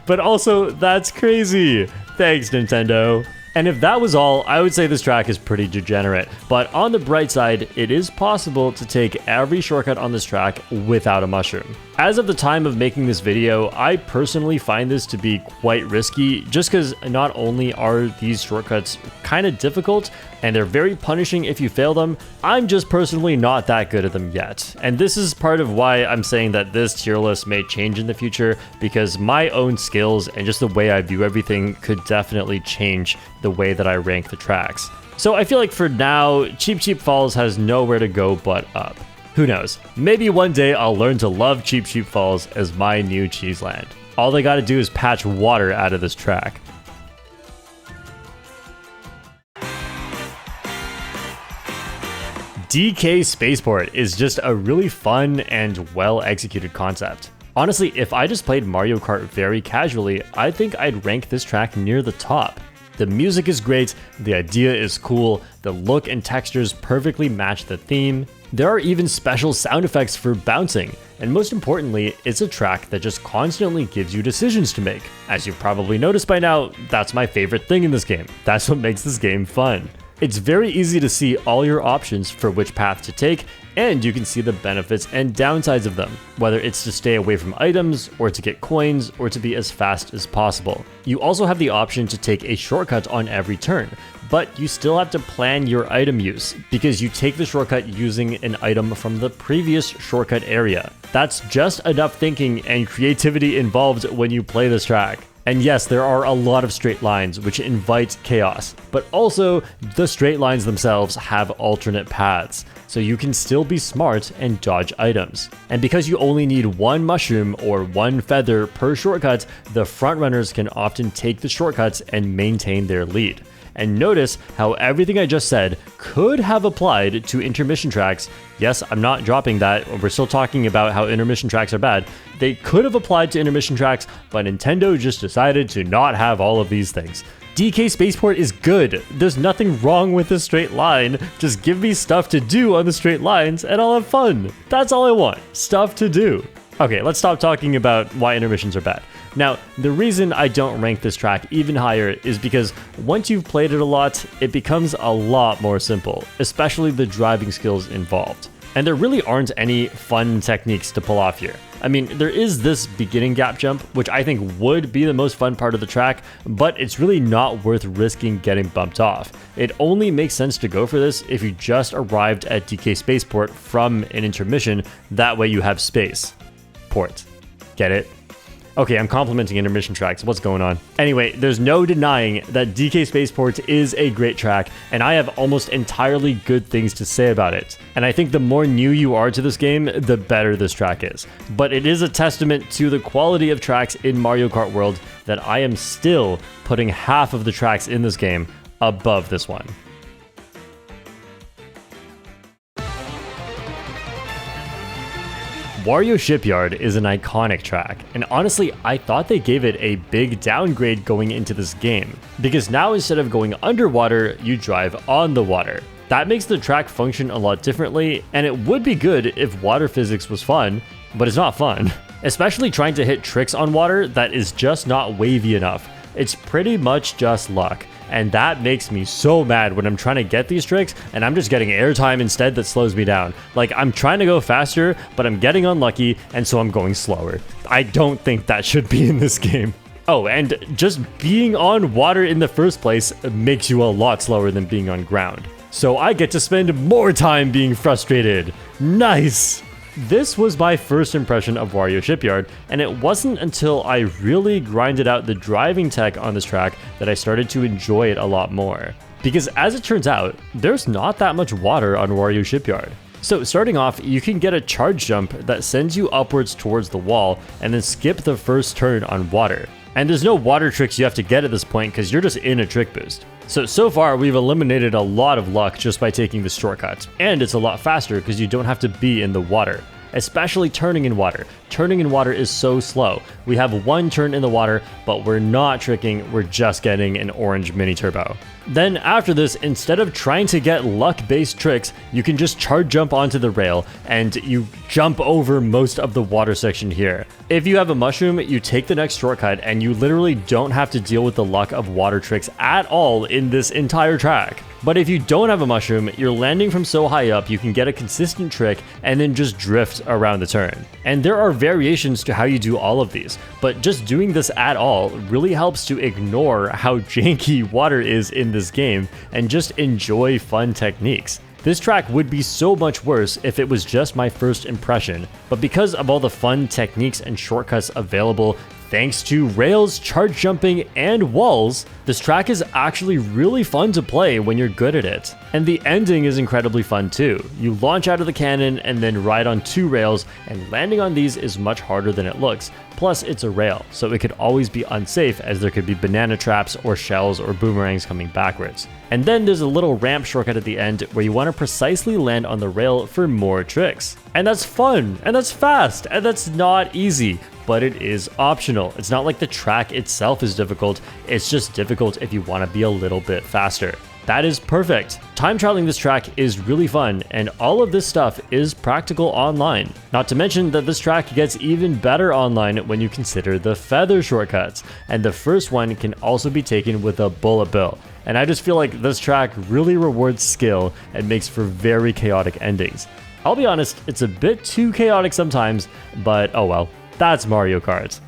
S1: But also, that's crazy. Thanks, Nintendo. And if that was all, I would say this track is pretty degenerate. But on the bright side, it is possible to take every shortcut on this track without a mushroom. As of the time of making this video, I personally find this to be quite risky, just because not only are these shortcuts kind of difficult, and they're very punishing if you fail them, I'm just personally not that good at them yet. And this is part of why I'm saying that this tier list may change in the future, because my own skills and just the way I view everything could definitely change the way that I rank the tracks. So I feel like for now, Cheep Falls has nowhere to go but up. Who knows? Maybe one day I'll learn to love Cheep Falls as my new Cheeseland. All they gotta do is patch water out of this track. DK Spaceport is just a really fun and well-executed concept. Honestly, if I just played Mario Kart very casually, I think I'd rank this track near the top. The music is great, the idea is cool, the look and textures perfectly match the theme. There are even special sound effects for bouncing, and most importantly, it's a track that just constantly gives you decisions to make. As you've probably noticed by now, that's my favorite thing in this game. That's what makes this game fun. It's very easy to see all your options for which path to take, and you can see the benefits and downsides of them, whether it's to stay away from items, or to get coins, or to be as fast as possible. You also have the option to take a shortcut on every turn, but you still have to plan your item use, because you take the shortcut using an item from the previous shortcut area. That's just enough thinking and creativity involved when you play this track. And yes, there are a lot of straight lines, which invite chaos, but also the straight lines themselves have alternate paths, so you can still be smart and dodge items. And because you only need one mushroom or one feather per shortcut, the frontrunners can often take the shortcuts and maintain their lead. And notice how everything I just said could have applied to intermission tracks. Yes, I'm not dropping that. We're still talking about how intermission tracks are bad. They could have applied to intermission tracks, but Nintendo just decided to not have all of these things. DK Spaceport is good. There's nothing wrong with the straight line. Just give me stuff to do on the straight lines and I'll have fun. That's all I want. Stuff to do. Okay, let's stop talking about why intermissions are bad. Now, the reason I don't rank this track even higher is because once you've played it a lot, it becomes a lot more simple, especially the driving skills involved. And there really aren't any fun techniques to pull off here. I mean, there is this beginning gap jump, which I think would be the most fun part of the track, but it's really not worth risking getting bumped off. It only makes sense to go for this if you just arrived at DK Spaceport from an intermission, that way you have space. Port. Get it? Okay, I'm complimenting intermission tracks. What's going on? Anyway, there's no denying that DK Spaceport is a great track, and I have almost entirely good things to say about it. And I think the more new you are to this game, the better this track is. But it is a testament to the quality of tracks in Mario Kart World that I am still putting half of the tracks in this game above this one. Wario Shipyard is an iconic track, and honestly, I thought they gave it a big downgrade going into this game, because now instead of going underwater, you drive on the water. That makes the track function a lot differently, and it would be good if water physics was fun, but it's not fun. Especially trying to hit tricks on water that is just not wavy enough. It's pretty much just luck. And that makes me so mad when I'm trying to get these tricks and I'm just getting airtime instead that slows me down. Like, I'm trying to go faster, but I'm getting unlucky, and so I'm going slower. I don't think that should be in this game. Oh, and just being on water in the first place makes you a lot slower than being on ground. So I get to spend more time being frustrated. Nice! This was my first impression of Wario Shipyard, and it wasn't until I really grinded out the driving tech on this track that I started to enjoy it a lot more. Because as it turns out, there's not that much water on Wario Shipyard. So starting off, you can get a charge jump that sends you upwards towards the wall and then skip the first turn on water. And there's no water tricks you have to get at this point because you're just in a trick boost. So far we've eliminated a lot of luck just by taking this shortcut, and it's a lot faster because you don't have to be in the water. Especially turning in water. Turning in water is so slow. We have one turn in the water, but we're not tricking, we're just getting an orange mini turbo. Then after this, instead of trying to get luck-based tricks, you can just charge jump onto the rail, and you jump over most of the water section here. If you have a mushroom, you take the next shortcut, and you literally don't have to deal with the luck of water tricks at all in this entire track. But if you don't have a mushroom, you're landing from so high up, you can get a consistent trick and then just drift around the turn. And there are variations to how you do all of these, but just doing this at all really helps to ignore how janky water is in this game and just enjoy fun techniques. This track would be so much worse if it was just my first impression, but because of all the fun techniques and shortcuts available Thanks to rails, charge jumping, and walls, this track is actually really fun to play when you're good at it. And the ending is incredibly fun too. You launch out of the cannon and then ride on 2 rails, and landing on these is much harder than it looks. Plus, it's a rail, so it could always be unsafe as there could be banana traps or shells or boomerangs coming backwards. And then there's a little ramp shortcut at the end where you want to precisely land on the rail for more tricks. And that's fun, and that's fast, and that's not easy, but it is optional. It's not like the track itself is difficult, it's just difficult if you want to be a little bit faster. That is perfect. Time traveling this track is really fun, and all of this stuff is practical online. Not to mention that this track gets even better online when you consider the feather shortcuts, and the first one can also be taken with a bullet bill. And I just feel like this track really rewards skill and makes for very chaotic endings. I'll be honest, it's a bit too chaotic sometimes, but oh well, that's Mario Kart.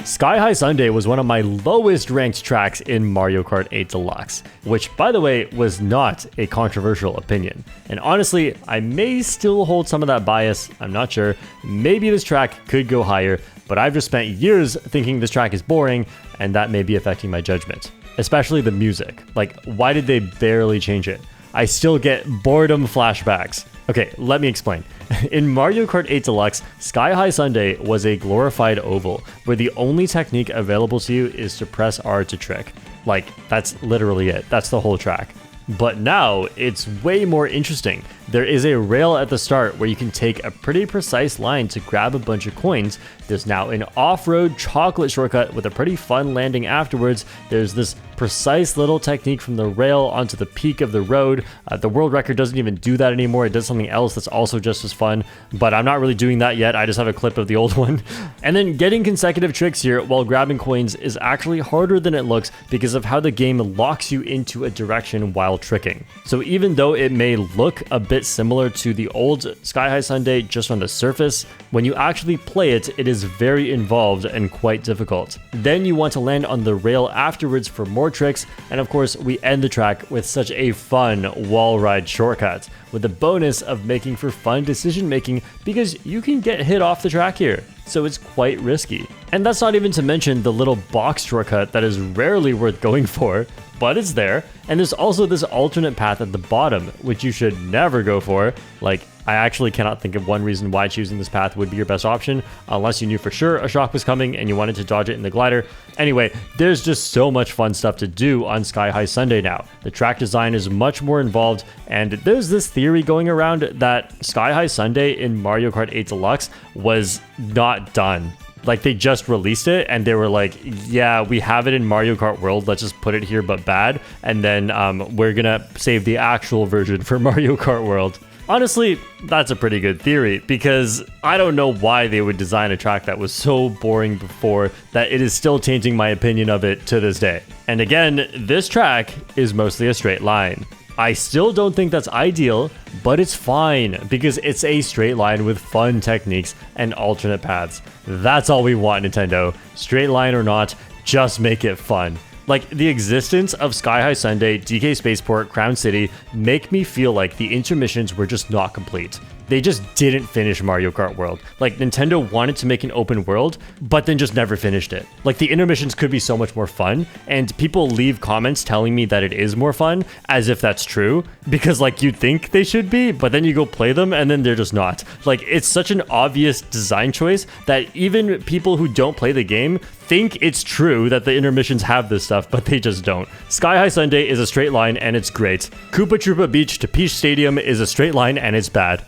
S1: Sky High Sundae was one of my lowest ranked tracks in Mario Kart 8 Deluxe, which by the way was not a controversial opinion. And honestly, I may still hold some of that bias, I'm not sure. Maybe this track could go higher, but I've just spent years thinking this track is boring, and that may be affecting my judgment. Especially the music. Like, why did they barely change it? I still get boredom flashbacks. Okay, let me explain. In Mario Kart 8 Deluxe, Sky High Sundae was a glorified oval, where the only technique available to you is to press R to trick. Like, that's literally it. That's the whole track. But now, it's way more interesting. There is a rail at the start where you can take a pretty precise line to grab a bunch of coins. There's now an off-road chocolate shortcut with a pretty fun landing afterwards. There's this precise little technique from the rail onto the peak of the road. The world record doesn't even do that anymore. It does something else that's also just as fun, but I'm not really doing that yet. I just have a clip of the old one. And then getting consecutive tricks here while grabbing coins is actually harder than it looks because of how the game locks you into a direction while tricking. So even though it may look a bit similar to the old Sky High Sundae just on the surface, when you actually play it, it is very involved and quite difficult. Then you want to land on the rail afterwards for more tricks, and of course we end the track with such a fun wall ride shortcut, with the bonus of making for fun decision making because you can get hit off the track here, so it's quite risky. And that's not even to mention the little box shortcut that is rarely worth going for, but it's there. And there's also this alternate path at the bottom, which you should never go for. Like, I actually cannot think of one reason why choosing this path would be your best option, unless you knew for sure a shock was coming and you wanted to dodge it in the glider. Anyway, there's just so much fun stuff to do on Sky High Sundae now. The track design is much more involved, and there's this theory going around that Sky High Sundae in Mario Kart 8 Deluxe was not done. Like, they just released it and they were like, yeah, we have it in Mario Kart World, let's just put it here but bad, and then we're gonna save the actual version for Mario Kart World. Honestly, that's a pretty good theory, because I don't know why they would design a track that was so boring before that it is still changing my opinion of it to this day. And again, this track is mostly a straight line. I still don't think that's ideal, but it's fine because it's a straight line with fun techniques and alternate paths. That's all we want, Nintendo. Straight line or not, just make it fun. Like, the existence of Sky High Sundae, DK Spaceport, Crown City make me feel like the intermissions were just not complete. They just didn't finish Mario Kart World. Like, Nintendo wanted to make an open world, but then just never finished it. Like, the intermissions could be so much more fun, and people leave comments telling me that it is more fun, as if that's true, because, like, you'd think they should be, but then you go play them, and then they're just not. Like, it's such an obvious design choice that even people who don't play the game think it's true that the intermissions have this stuff, but they just don't. Sky High Sundae is a straight line, and it's great. Koopa Troopa Beach to Peach Stadium is a straight line, and it's bad.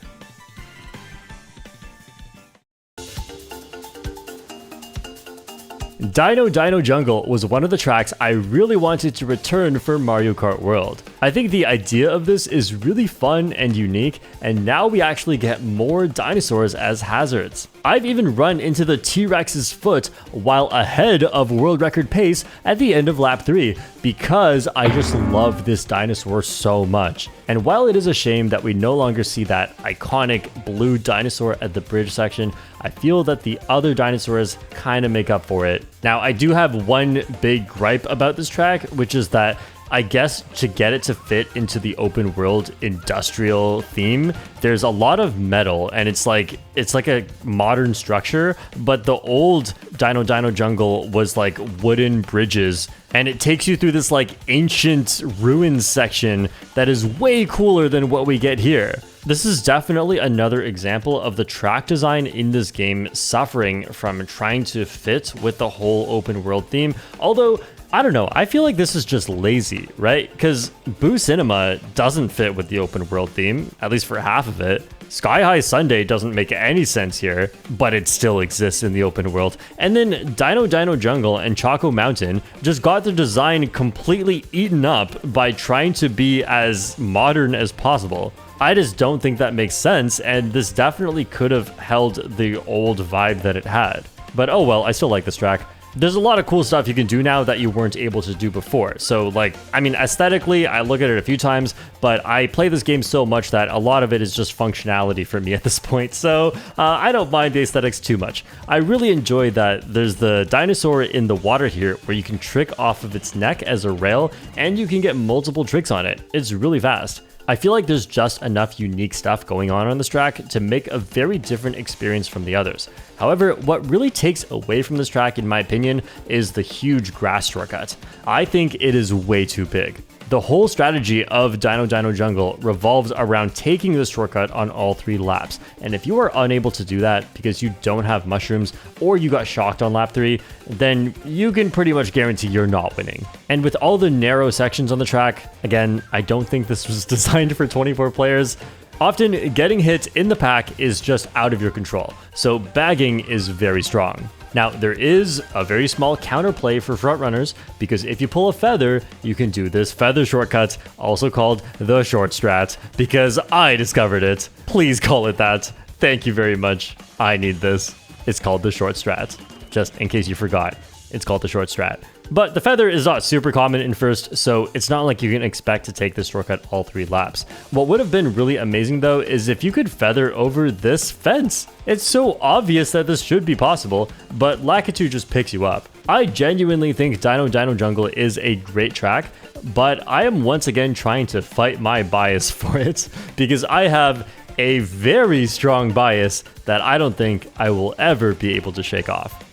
S1: Dino Dino Jungle was one of the tracks I really wanted to return for Mario Kart World. I think the idea of this is really fun and unique, and now we actually get more dinosaurs as hazards. I've even run into the T-Rex's foot while ahead of world record pace at the end of lap 3 because I just love this dinosaur so much. And while it is a shame that we no longer see that iconic blue dinosaur at the bridge section, I feel that the other dinosaurs kind of make up for it. Now, I do have one big gripe about this track, which is that I guess to get it to fit into the open world industrial theme, there's a lot of metal and it's like a modern structure, but the old Dino Jungle was like wooden bridges, and it takes you through this like ancient ruins section that is way cooler than what we get here. This is definitely another example of the track design in this game suffering from trying to fit with the whole open world theme. Although, I don't know, I feel like this is just lazy, right? Because Boo Cinema doesn't fit with the open world theme, at least for half of it. Sky High Sundae doesn't make any sense here, but it still exists in the open world. And then Dino Jungle and Choco Mountain just got their design completely eaten up by trying to be as modern as possible. I just don't think that makes sense, and this definitely could have held the old vibe that it had. But oh well, I still like this track. There's a lot of cool stuff you can do now that you weren't able to do before. So like, I mean, aesthetically, I look at it a few times, but I play this game so much that a lot of it is just functionality for me at this point. So I don't mind the aesthetics too much. I really enjoy that there's the dinosaur in the water here where you can trick off of its neck as a rail, and you can get multiple tricks on it. It's really fast. I feel like there's just enough unique stuff going on this track to make a very different experience from the others. However, what really takes away from this track, in my opinion, is the huge grass shortcut. I think it is way too big. The whole strategy of Dino Jungle revolves around taking this shortcut on all 3 laps, and if you are unable to do that because you don't have mushrooms or you got shocked on lap 3, then you can pretty much guarantee you're not winning. And with all the narrow sections on the track, again, I don't think this was designed for 24 players. Often, getting hit in the pack is just out of your control, so bagging is very strong. Now, there is a very small counterplay for frontrunners, because if you pull a feather, you can do this feather shortcut, also called the short strat, because I discovered it. Please call it that. Thank you very much. I need this. It's called the short strat, just in case you forgot. It's called the short strat. But the feather is not super common in first, so it's not like you can expect to take this shortcut all 3 laps. What would have been really amazing though is if you could feather over this fence. It's so obvious that this should be possible, but Lakitu just picks you up. I genuinely think Dino Jungle is a great track, but I am once again trying to fight my bias for it, because I have a very strong bias that I don't think I will ever be able to shake off.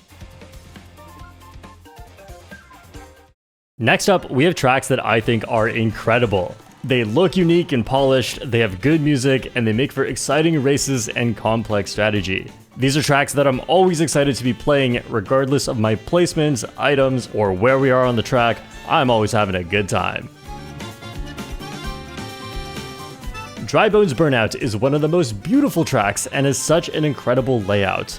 S1: Next up, we have tracks that I think are incredible. They look unique and polished, they have good music, and they make for exciting races and complex strategy. These are tracks that I'm always excited to be playing regardless of my placements, items, or where we are on the track. I'm always having a good time. Bones Burnout is one of the most beautiful tracks and has such an incredible layout.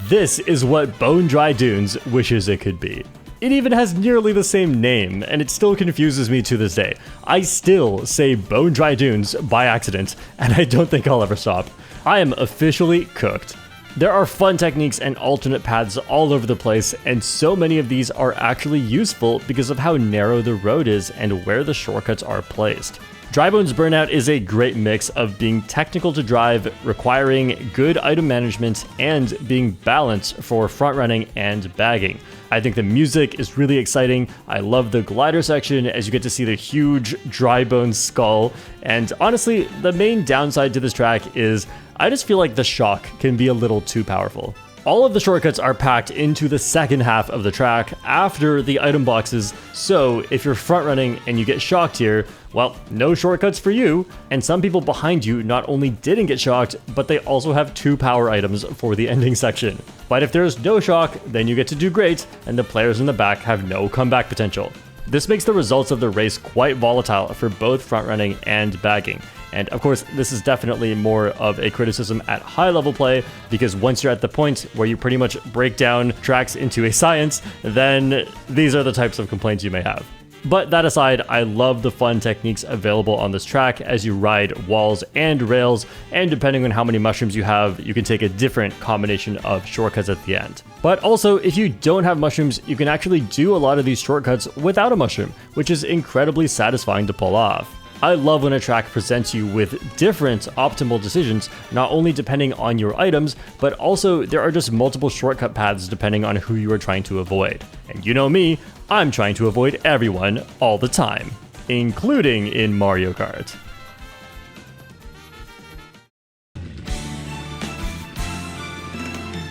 S1: This is what Bone Dry Dunes wishes it could be. It even has nearly the same name, and it still confuses me to this day. I still say Bone Dry Dunes by accident, and I don't think I'll ever stop. I am officially cooked. There are fun techniques and alternate paths all over the place, and so many of these are actually useful because of how narrow the road is and where the shortcuts are placed. Bones Burnout is a great mix of being technical to drive, requiring good item management, and being balanced for front running and bagging. I think the music is really exciting. I love the glider section as you get to see the huge dry bone skull. And honestly, the main downside to this track is I just feel like the shock can be a little too powerful. All of the shortcuts are packed into the second half of the track after the item boxes, so if you're front running and you get shocked here, well, no shortcuts for you, and some people behind you not only didn't get shocked, but they also have 2 power items for the ending section. But if there's no shock, then you get to do great, and the players in the back have no comeback potential. This makes the results of the race quite volatile for both front running and bagging. And of course, this is definitely more of a criticism at high level play, because once you're at the point where you pretty much break down tracks into a science, then these are the types of complaints you may have. But that aside, I love the fun techniques available on this track as you ride walls and rails, and depending on how many mushrooms you have, you can take a different combination of shortcuts at the end. But also, if you don't have mushrooms, you can actually do a lot of these shortcuts without a mushroom, which is incredibly satisfying to pull off. I love when a track presents you with different optimal decisions, not only depending on your items, but also there are just multiple shortcut paths depending on who you are trying to avoid. And you know me, I'm trying to avoid everyone all the time. including in Mario Kart.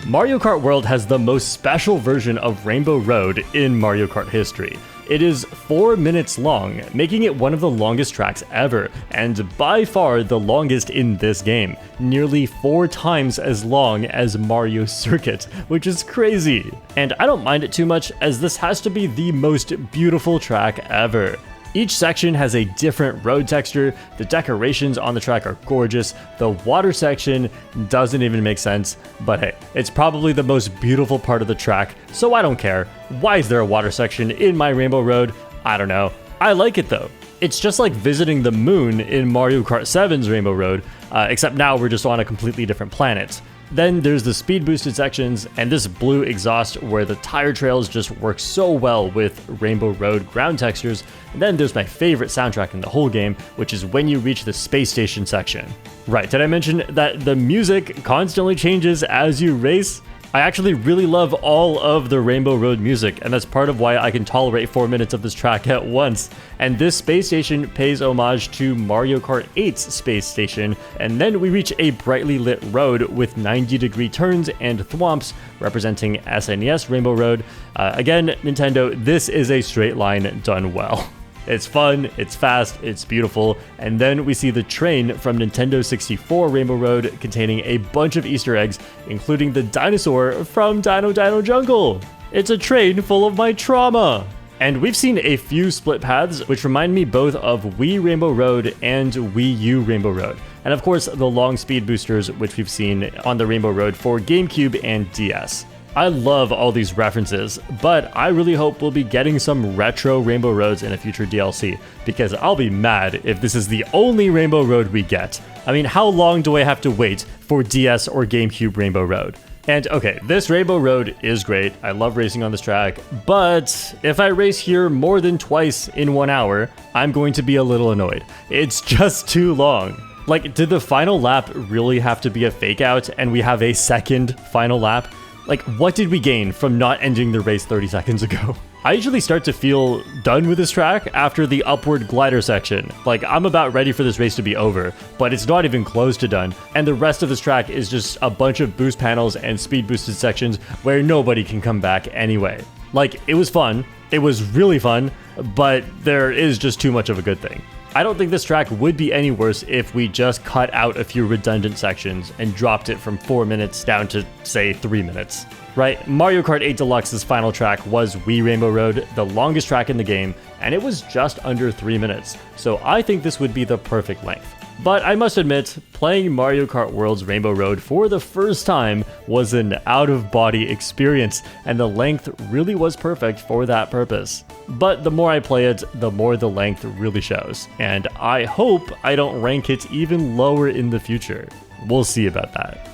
S1: Mario Kart World has the most special version of Rainbow Road in Mario Kart history. It is 4 minutes long, making it one of the longest tracks ever, and by far the longest in this game, nearly 4 times as long as Mario Circuit, which is crazy. And I don't mind it too much, as this has to be the most beautiful track ever. Each section has a different road texture, the decorations on the track are gorgeous, the water section doesn't even make sense, but hey, it's probably the most beautiful part of the track, so I don't care. Why is there a water section in my Rainbow Road? I don't know. I like it though. It's just like visiting the moon in Mario Kart 7's Rainbow Road, except now we're just on a completely different planet. Then there's the speed boosted sections and this blue exhaust where the tire trails just work so well with Rainbow Road ground textures. And then there's my favorite soundtrack in the whole game, which is when you reach the space station section. Right, did I mention that the music constantly changes as you race? I actually really love all of the Rainbow Road music, and that's part of why I can tolerate 4 minutes of this track at once. And this space station pays homage to Mario Kart 8's space station, and then we reach a brightly lit road with 90-degree turns and thwomps representing SNES Rainbow Road. Again, Nintendo, this is a straight line done well. It's fun, it's fast, it's beautiful, and then we see the train from Nintendo 64 Rainbow Road containing a bunch of Easter eggs, including the dinosaur from Dino Dino Jungle. It's a train full of my trauma. And we've seen a few split paths, which remind me both of Wii Rainbow Road and Wii U Rainbow Road. And of course, the long speed boosters, which we've seen on the Rainbow Road for GameCube and DS. I love all these references, but I really hope we'll be getting some retro Rainbow Roads in a future DLC, because I'll be mad if this is the only Rainbow Road we get. I mean, how long do I have to wait for DS or GameCube Rainbow Road? And okay, this Rainbow Road is great, I love racing on this track, but if I race here more than twice in 1 hour, I'm going to be a little annoyed. It's just too long. Like, did the final lap really have to be a fake out and we have a second final lap? Like, what did we gain from not ending the race 30 seconds ago? I usually start to feel done with this track after the upward glider section. Like, I'm about ready for this race to be over, but it's not even close to done. And the rest of this track is just a bunch of boost panels and speed boosted sections where nobody can come back anyway. Like, it was fun, it was really fun, but there is just too much of a good thing. I don't think this track would be any worse if we just cut out a few redundant sections and dropped it from 4 minutes down to, say, 3 minutes. Right, Mario Kart 8 Deluxe's final track was Wii Rainbow Road, the longest track in the game, and it was just under 3 minutes, so I think this would be the perfect length. But I must admit, playing Mario Kart World's Rainbow Road for the first time was an out-of-body experience, and the length really was perfect for that purpose. But the more I play it, the more the length really shows, and I hope I don't rank it even lower in the future. We'll see about that.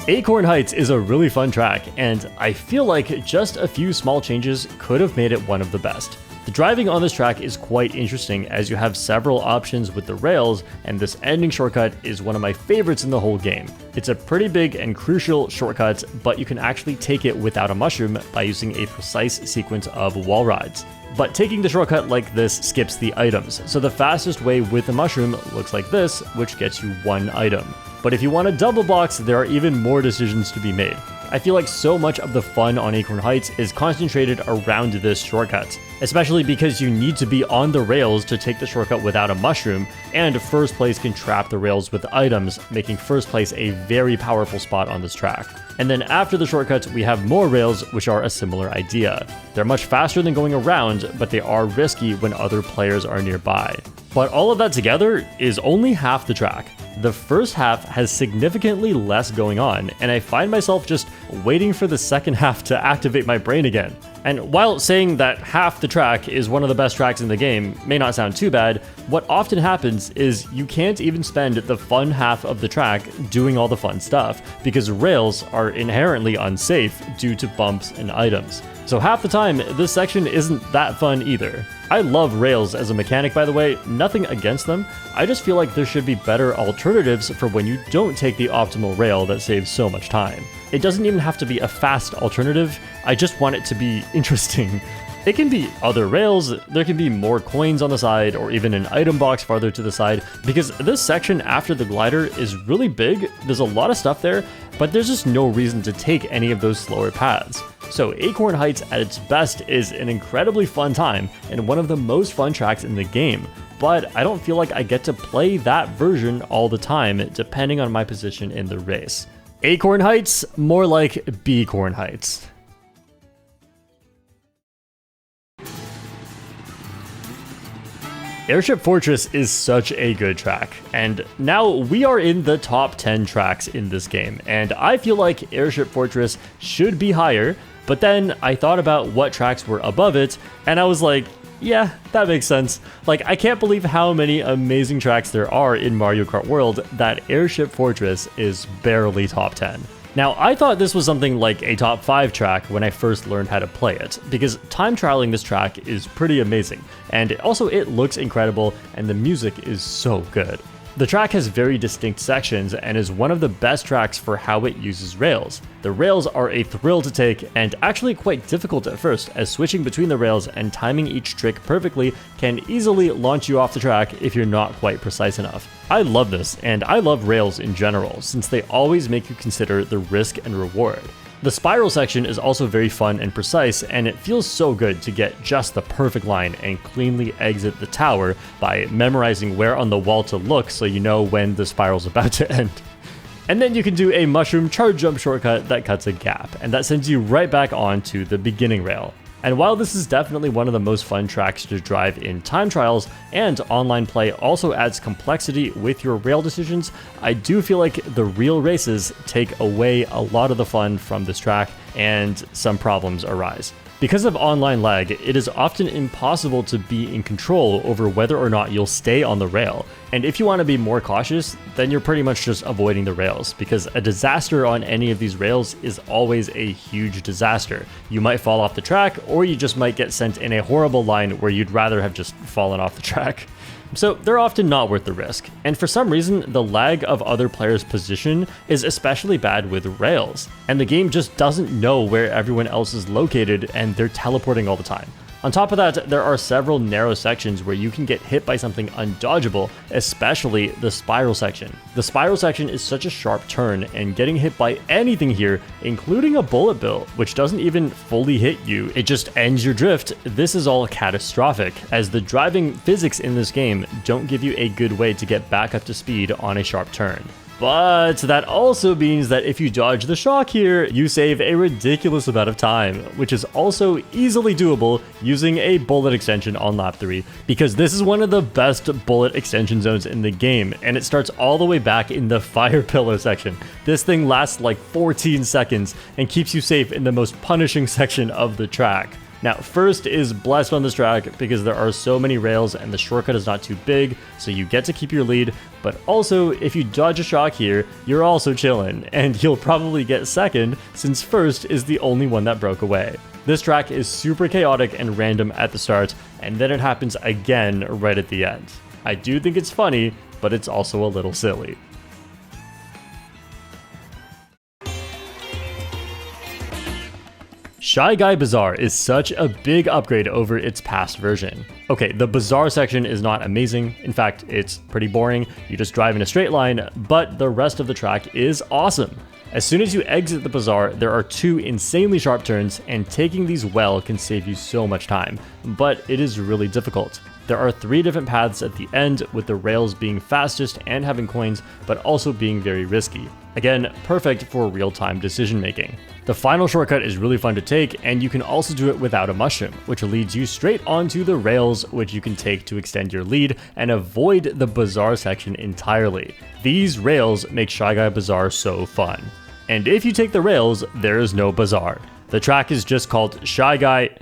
S1: Acorn Heights is a really fun track, and I feel like just a few small changes could have made it one of the best. The driving on this track is quite interesting as you have several options with the rails, and this ending shortcut is one of my favorites in the whole game. It's a pretty big and crucial shortcut, but you can actually take it without a mushroom by using a precise sequence of wall rides. But taking the shortcut like this skips the items, so the fastest way with a mushroom looks like this, which gets you 1 item. But if you want a double box, there are even more decisions to be made. I feel like so much of the fun on Acorn Heights is concentrated around this shortcut, especially because you need to be on the rails to take the shortcut without a mushroom, and first place can trap the rails with items, making first place a very powerful spot on this track. And then after the shortcuts, we have more rails, which are a similar idea. They're much faster than going around, but they are risky when other players are nearby. But all of that together is only half the track. The first half has significantly less going on, and I find myself just waiting for the second half to activate my brain again. And while saying that half the track is one of the best tracks in the game may not sound too bad, what often happens is you can't even spend the fun half of the track doing all the fun stuff, because rails are inherently unsafe due to bumps and items. So half the time, this section isn't that fun either. I love rails as a mechanic, by the way, nothing against them. I just feel like there should be better alternatives for when you don't take the optimal rail that saves so much time. It doesn't even have to be a fast alternative, I just want it to be interesting. It can be other rails, there can be more coins on the side, or even an item box farther to the side, because this section after the glider is really big, there's a lot of stuff there, but there's just no reason to take any of those slower paths. So Acorn Heights at its best is an incredibly fun time, and one of the most fun tracks in the game, but I don't feel like I get to play that version all the time, depending on my position in the race. Acorn Heights? More like Beacorn Heights. Airship Fortress is such a good track, and now we are in the top 10 tracks in this game, and I feel like Airship Fortress should be higher, but then I thought about what tracks were above it, and I was like, yeah, that makes sense. Like, I can't believe how many amazing tracks there are in Mario Kart World that Airship Fortress is barely top 10. Now, I thought this was something like a top 5 track when I first learned how to play it, because time trialing this track is pretty amazing, and also it looks incredible and the music is so good. The track has very distinct sections and is one of the best tracks for how it uses rails. The rails are a thrill to take and actually quite difficult at first, as switching between the rails and timing each trick perfectly can easily launch you off the track if you're not quite precise enough. I love this, and I love rails in general, since they always make you consider the risk and reward. The spiral section is also very fun and precise, and it feels so good to get just the perfect line and cleanly exit the tower by memorizing where on the wall to look so you know when the spiral's about to end. And then you can do a mushroom charge jump shortcut that cuts a gap, and that sends you right back onto the beginning rail. And while this is definitely one of the most fun tracks to drive in time trials, and online play also adds complexity with your rail decisions, I do feel like the real races take away a lot of the fun from this track, and some problems arise. Because of online lag, it is often impossible to be in control over whether or not you'll stay on the rail. And if you want to be more cautious, then you're pretty much just avoiding the rails, because a disaster on any of these rails is always a huge disaster. You might fall off the track, or you just might get sent in a horrible line where you'd rather have just fallen off the track. So they're often not worth the risk, and for some reason the lag of other players' position is especially bad with rails, and the game just doesn't know where everyone else is located and they're teleporting all the time. On top of that, there are several narrow sections where you can get hit by something undodgeable, especially the spiral section. The spiral section is such a sharp turn, and getting hit by anything here, including a bullet bill, which doesn't even fully hit you, it just ends your drift, this is all catastrophic, as the driving physics in this game don't give you a good way to get back up to speed on a sharp turn. But that also means that if you dodge the shock here, you save a ridiculous amount of time, which is also easily doable using a bullet extension on lap 3, because this is one of the best bullet extension zones in the game, and it starts all the way back in the fire pillar section. This thing lasts like 14 seconds and keeps you safe in the most punishing section of the track. Now, first is blessed on this track because there are so many rails and the shortcut is not too big, so you get to keep your lead, but also if you dodge a shock here, you're also chillin', and you'll probably get second since first is the only one that broke away. This track is super chaotic and random at the start, and then it happens again right at the end. I do think it's funny, but it's also a little silly. Shy Guy Bazaar is such a big upgrade over its past version. Okay, the Bazaar section is not amazing, in fact it's pretty boring, you just drive in a straight line, but the rest of the track is awesome. As soon as you exit the Bazaar, there are 2 insanely sharp turns, and taking these well can save you so much time, but it is really difficult. There are 3 different paths at the end, with the rails being fastest and having coins, but also being very risky. Again, perfect for real-time decision making. The final shortcut is really fun to take, and you can also do it without a mushroom, which leads you straight onto the rails, which you can take to extend your lead and avoid the Bazaar section entirely. These rails make Shy Guy Bazaar so fun. And if you take the rails, there is no Bazaar. The track is just called Shy Guy.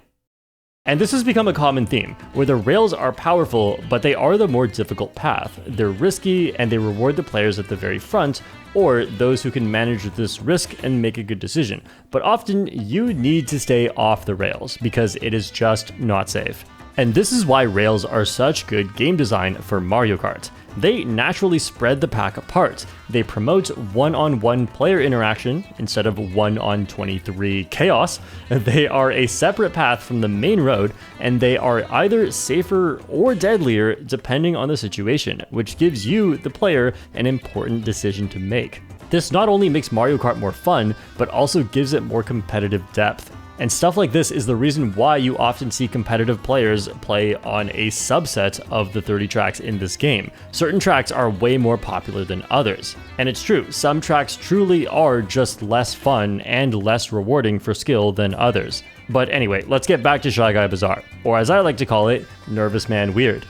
S1: And this has become a common theme, where the rails are powerful, but they are the more difficult path. They're risky, and they reward the players at the very front, or those who can manage this risk and make a good decision. But often, you need to stay off the rails, because it is just not safe. And this is why rails are such good game design for Mario Kart. They naturally spread the pack apart. They promote one-on-one player interaction instead of 1-on-23 chaos. They are a separate path from the main road, and they are either safer or deadlier depending on the situation, which gives you, the player, an important decision to make. This not only makes Mario Kart more fun, but also gives it more competitive depth. And stuff like this is the reason why you often see competitive players play on a subset of the 30 tracks in this game. Certain tracks are way more popular than others. And it's true, some tracks truly are just less fun and less rewarding for skill than others. But anyway, let's get back to Shy Guy Bazaar, or as I like to call it, Nervous Man Weird.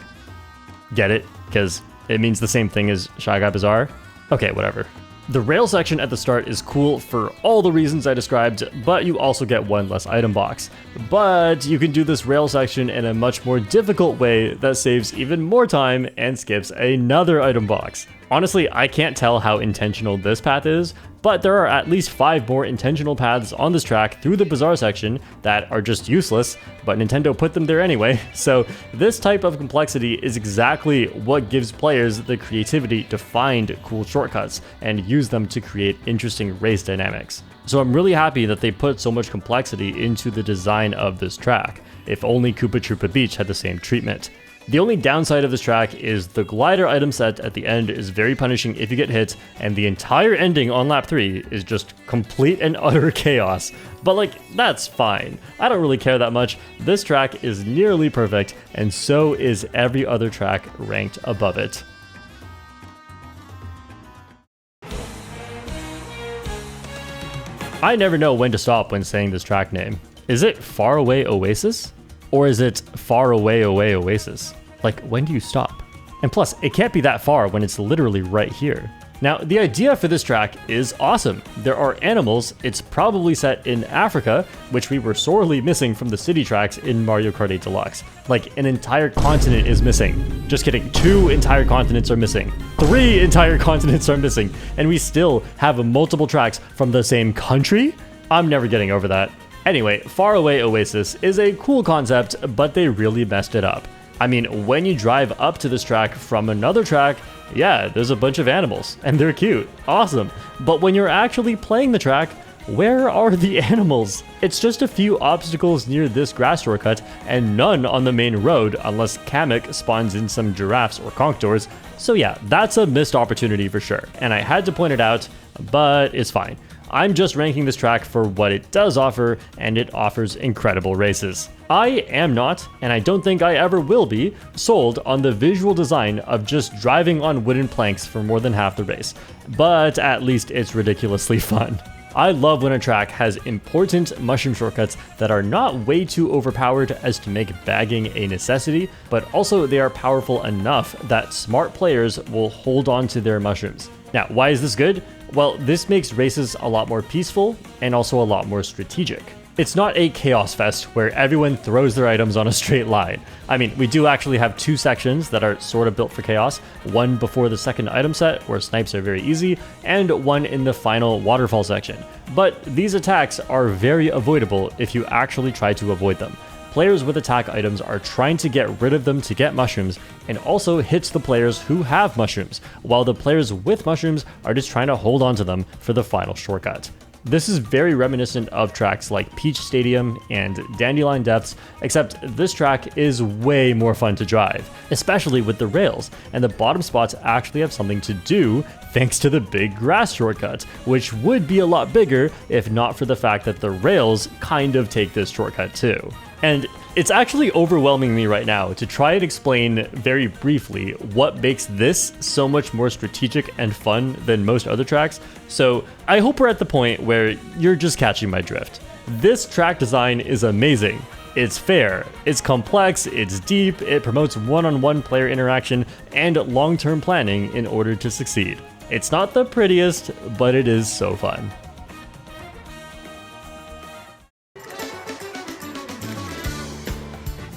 S1: Get it? Because it means the same thing as Shy Guy Bazaar? Okay, whatever. The rail section at the start is cool for all the reasons I described, but you also get one less item box. But you can do this rail section in a much more difficult way that saves even more time and skips another item box. Honestly, I can't tell how intentional this path is, but there are at least 5 more intentional paths on this track through the Bazaar section that are just useless, but Nintendo put them there anyway. So this type of complexity is exactly what gives players the creativity to find cool shortcuts and use them to create interesting race dynamics. So I'm really happy that they put so much complexity into the design of this track. If only Koopa Troopa Beach had the same treatment. The only downside of this track is the glider item set at the end is very punishing if you get hit, and the entire ending on lap 3 is just complete and utter chaos. But like, that's fine. I don't really care that much. This track is nearly perfect, and so is every other track ranked above it. I never know when to stop when saying this track name. Is it Faraway Oasis? Or is it Faraway Oasis? Like, when do you stop? And plus, it can't be that far when it's literally right here. Now, the idea for this track is awesome. There are animals, it's probably set in Africa, which we were sorely missing from the city tracks in Mario Kart 8 Deluxe. Like, an entire continent is missing. Just kidding, 2 entire continents are missing. 3 entire continents are missing. And we still have multiple tracks from the same country? I'm never getting over that. Anyway, Faraway Oasis is a cool concept, but they really messed it up. I mean, when you drive up to this track from another track, yeah, there's a bunch of animals, and they're cute, awesome. But when you're actually playing the track, where are the animals? It's just a few obstacles near this grass shortcut, and none on the main road unless Kamek spawns in some giraffes or conch-doors. So yeah, that's a missed opportunity for sure, and I had to point it out, but it's fine. I'm just ranking this track for what it does offer, and it offers incredible races. I am not, and I don't think I ever will be, sold on the visual design of just driving on wooden planks for more than half the race, but at least it's ridiculously fun. I love when a track has important mushroom shortcuts that are not way too overpowered as to make bagging a necessity, but also they are powerful enough that smart players will hold on to their mushrooms. Now, why is this good? Well, this makes races a lot more peaceful and also a lot more strategic. It's not a chaos fest where everyone throws their items on a straight line. I mean, we do actually have 2 sections that are sort of built for chaos, one before the second item set where snipes are very easy, and one in the final waterfall section. But these attacks are very avoidable if you actually try to avoid them. Players with attack items are trying to get rid of them to get mushrooms, and also hits the players who have mushrooms, while the players with mushrooms are just trying to hold on to them for the final shortcut. This is very reminiscent of tracks like Peach Stadium and Dandelion Depths, except this track is way more fun to drive, especially with the rails, and the bottom spots actually have something to do thanks to the big grass shortcut, which would be a lot bigger if not for the fact that the rails kind of take this shortcut too. And it's actually overwhelming me right now to try and explain very briefly what makes this so much more strategic and fun than most other tracks, so I hope we're at the point where you're just catching my drift. This track design is amazing. It's fair, it's complex, it's deep, it promotes one-on-one player interaction and long-term planning in order to succeed. It's not the prettiest, but it is so fun.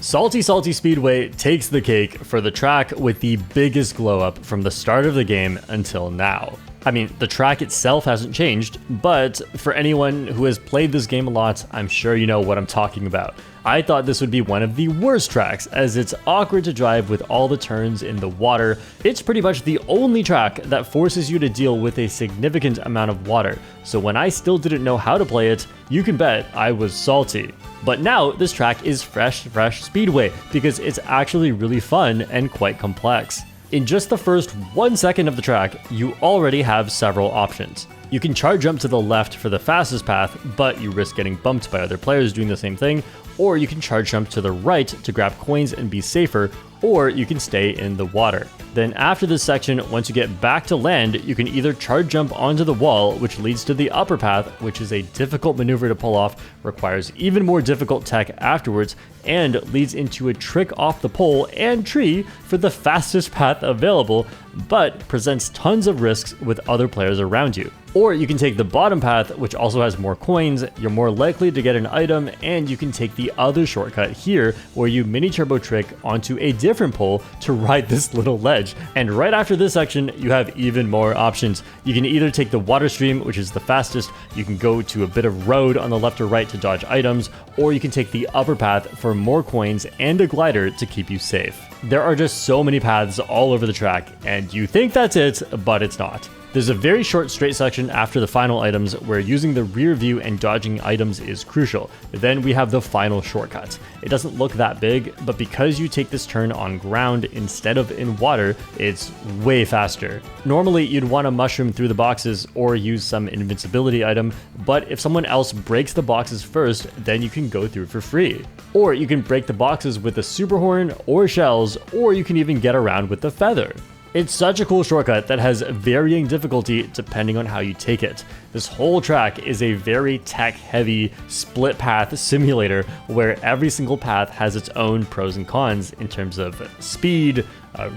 S1: Salty Salty Speedway takes the cake for the track with the biggest glow up from the start of the game until now. I mean, the track itself hasn't changed, but for anyone who has played this game a lot, I'm sure you know what I'm talking about. I thought this would be one of the worst tracks, as it's awkward to drive with all the turns in the water. It's pretty much the only track that forces you to deal with a significant amount of water, so when I still didn't know how to play it, you can bet I was salty. But now, this track is fresh Speedway, because it's actually really fun and quite complex. In just the first 1 second of the track, you already have several options. You can charge jump to the left for the fastest path, but you risk getting bumped by other players doing the same thing, or you can charge jump to the right to grab coins and be safer, or you can stay in the water. Then after this section, once you get back to land, you can either charge jump onto the wall, which leads to the upper path, which is a difficult maneuver to pull off, requires even more difficult tech afterwards, and leads into a trick off the pole and tree for the fastest path available, but presents tons of risks with other players around you. Or you can take the bottom path, which also has more coins, you're more likely to get an item, and you can take the other shortcut here, where you mini turbo trick onto a different pole to ride this little ledge. And right after this section, you have even more options. You can either take the water stream, which is the fastest, you can go to a bit of road on the left or right to dodge items, or you can take the upper path for more coins and a glider to keep you safe. There are just so many paths all over the track, and you think that's it, but it's not. There's a very short straight section after the final items where using the rear view and dodging items is crucial. Then we have the final shortcut. It doesn't look that big, but because you take this turn on ground instead of in water, it's way faster. Normally you'd want to mushroom through the boxes or use some invincibility item, but if someone else breaks the boxes first, then you can go through for free. Or you can break the boxes with a super horn or shells, or you can even get around with the feather. It's such a cool shortcut that has varying difficulty depending on how you take it. This whole track is a very tech-heavy split path simulator where every single path has its own pros and cons in terms of speed,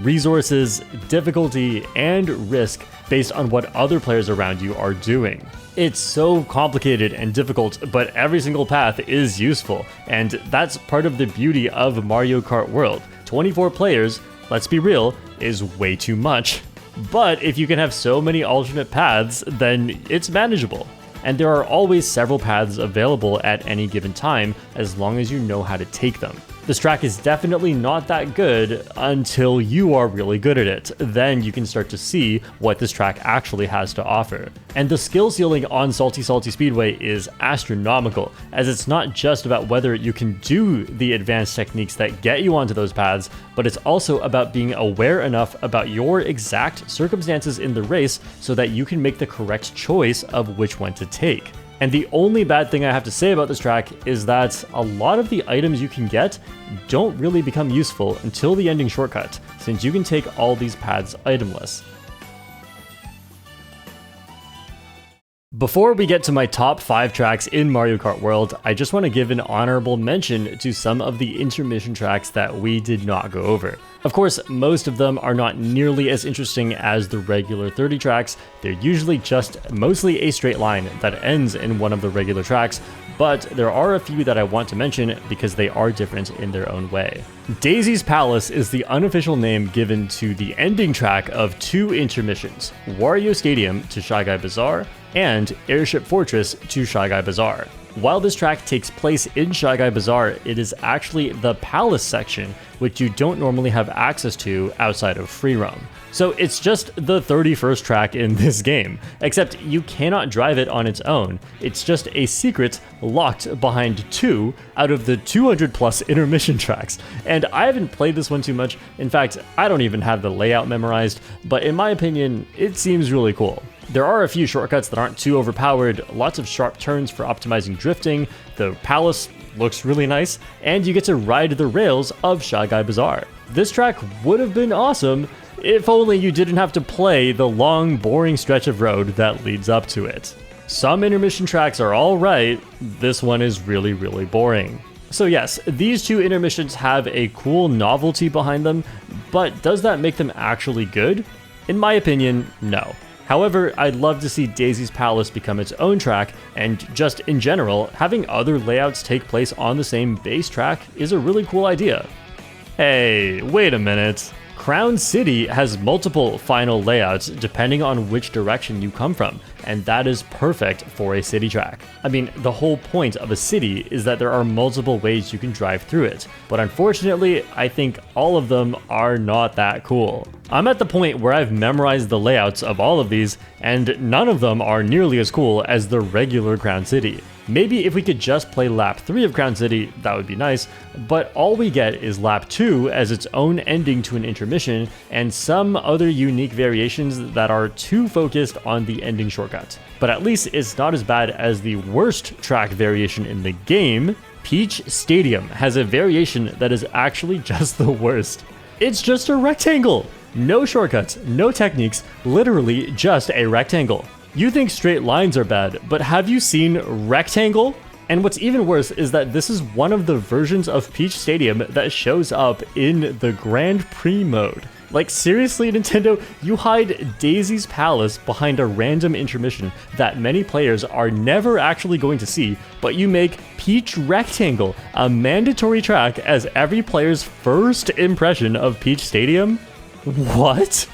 S1: resources, difficulty, and risk based on what other players around you are doing. It's so complicated and difficult, but every single path is useful, and that's part of the beauty of Mario Kart World. 24 players, let's be real, is way too much. But if you can have so many alternate paths, then it's manageable. And there are always several paths available at any given time, as long as you know how to take them. This track is definitely not that good until you are really good at it. Then you can start to see what this track actually has to offer. And the skill ceiling on Salty Speedway is astronomical, as it's not just about whether you can do the advanced techniques that get you onto those paths, but it's also about being aware enough about your exact circumstances in the race so that you can make the correct choice of which one to take. And the only bad thing I have to say about this track is that a lot of the items you can get don't really become useful until the ending shortcut, since you can take all these paths itemless. Before we get to my top 5 tracks in Mario Kart World, I just want to give an honorable mention to some of the intermission tracks that we did not go over. Of course, most of them are not nearly as interesting as the regular 30 tracks. They're usually just mostly a straight line that ends in one of the regular tracks, but there are a few that I want to mention because they are different in their own way. Daisy's Palace is the unofficial name given to the ending track of 2 intermissions, Wario Stadium to Shy Guy Bazaar and Airship Fortress to Shy Guy Bazaar. While this track takes place in Shy Guy Bazaar, it is actually the Palace section, which you don't normally have access to outside of free roam. So it's just the 31st track in this game, except you cannot drive it on its own. It's just a secret locked behind 2 out of the 200 plus intermission tracks. And I haven't played this one too much. In fact, I don't even have the layout memorized, but in my opinion, it seems really cool. There are a few shortcuts that aren't too overpowered, lots of sharp turns for optimizing drifting, the palace looks really nice, and you get to ride the rails of Shy Guy Bazaar. This track would have been awesome if only you didn't have to play the long, boring stretch of road that leads up to it. Some intermission tracks are alright, this one is really, really boring. So yes, these 2 intermissions have a cool novelty behind them, but does that make them actually good? In my opinion, no. However, I'd love to see Daisy's Palace become its own track, and just in general, having other layouts take place on the same base track is a really cool idea. Hey, wait a minute. Crown City has multiple final layouts depending on which direction you come from, and that is perfect for a city track. I mean, the whole point of a city is that there are multiple ways you can drive through it, but unfortunately, I think all of them are not that cool. I'm at the point where I've memorized the layouts of all of these, and none of them are nearly as cool as the regular Crown City. Maybe if we could just play lap 3 of Crown City, that would be nice, but all we get is lap 2 as its own ending to an intermission, and some other unique variations that are too focused on the ending shortcut. But at least it's not as bad as the worst track variation in the game. Peach Stadium has a variation that is actually just the worst. It's just a rectangle! No shortcuts, no techniques, literally just a rectangle. You think straight lines are bad, but have you seen rectangle? And what's even worse is that this is one of the versions of Peach Stadium that shows up in the Grand Prix mode. Like seriously, Nintendo, you hide Daisy's Palace behind a random intermission that many players are never actually going to see, but you make Peach Rectangle a mandatory track as every player's first impression of Peach Stadium? What?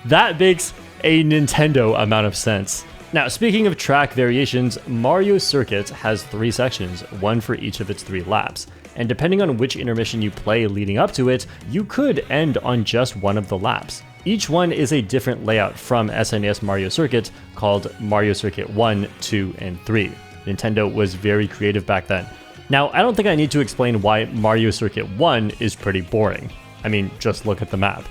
S1: That makes a Nintendo amount of sense. Now, speaking of track variations, Mario Circuit has 3 sections, one for each of its 3 laps. And depending on which intermission you play leading up to it, you could end on just one of the laps. Each one is a different layout from SNES Mario Circuit called Mario Circuit 1, 2, and 3. Nintendo was very creative back then. Now, I don't think I need to explain why Mario Circuit 1 is pretty boring. I mean, just look at the map.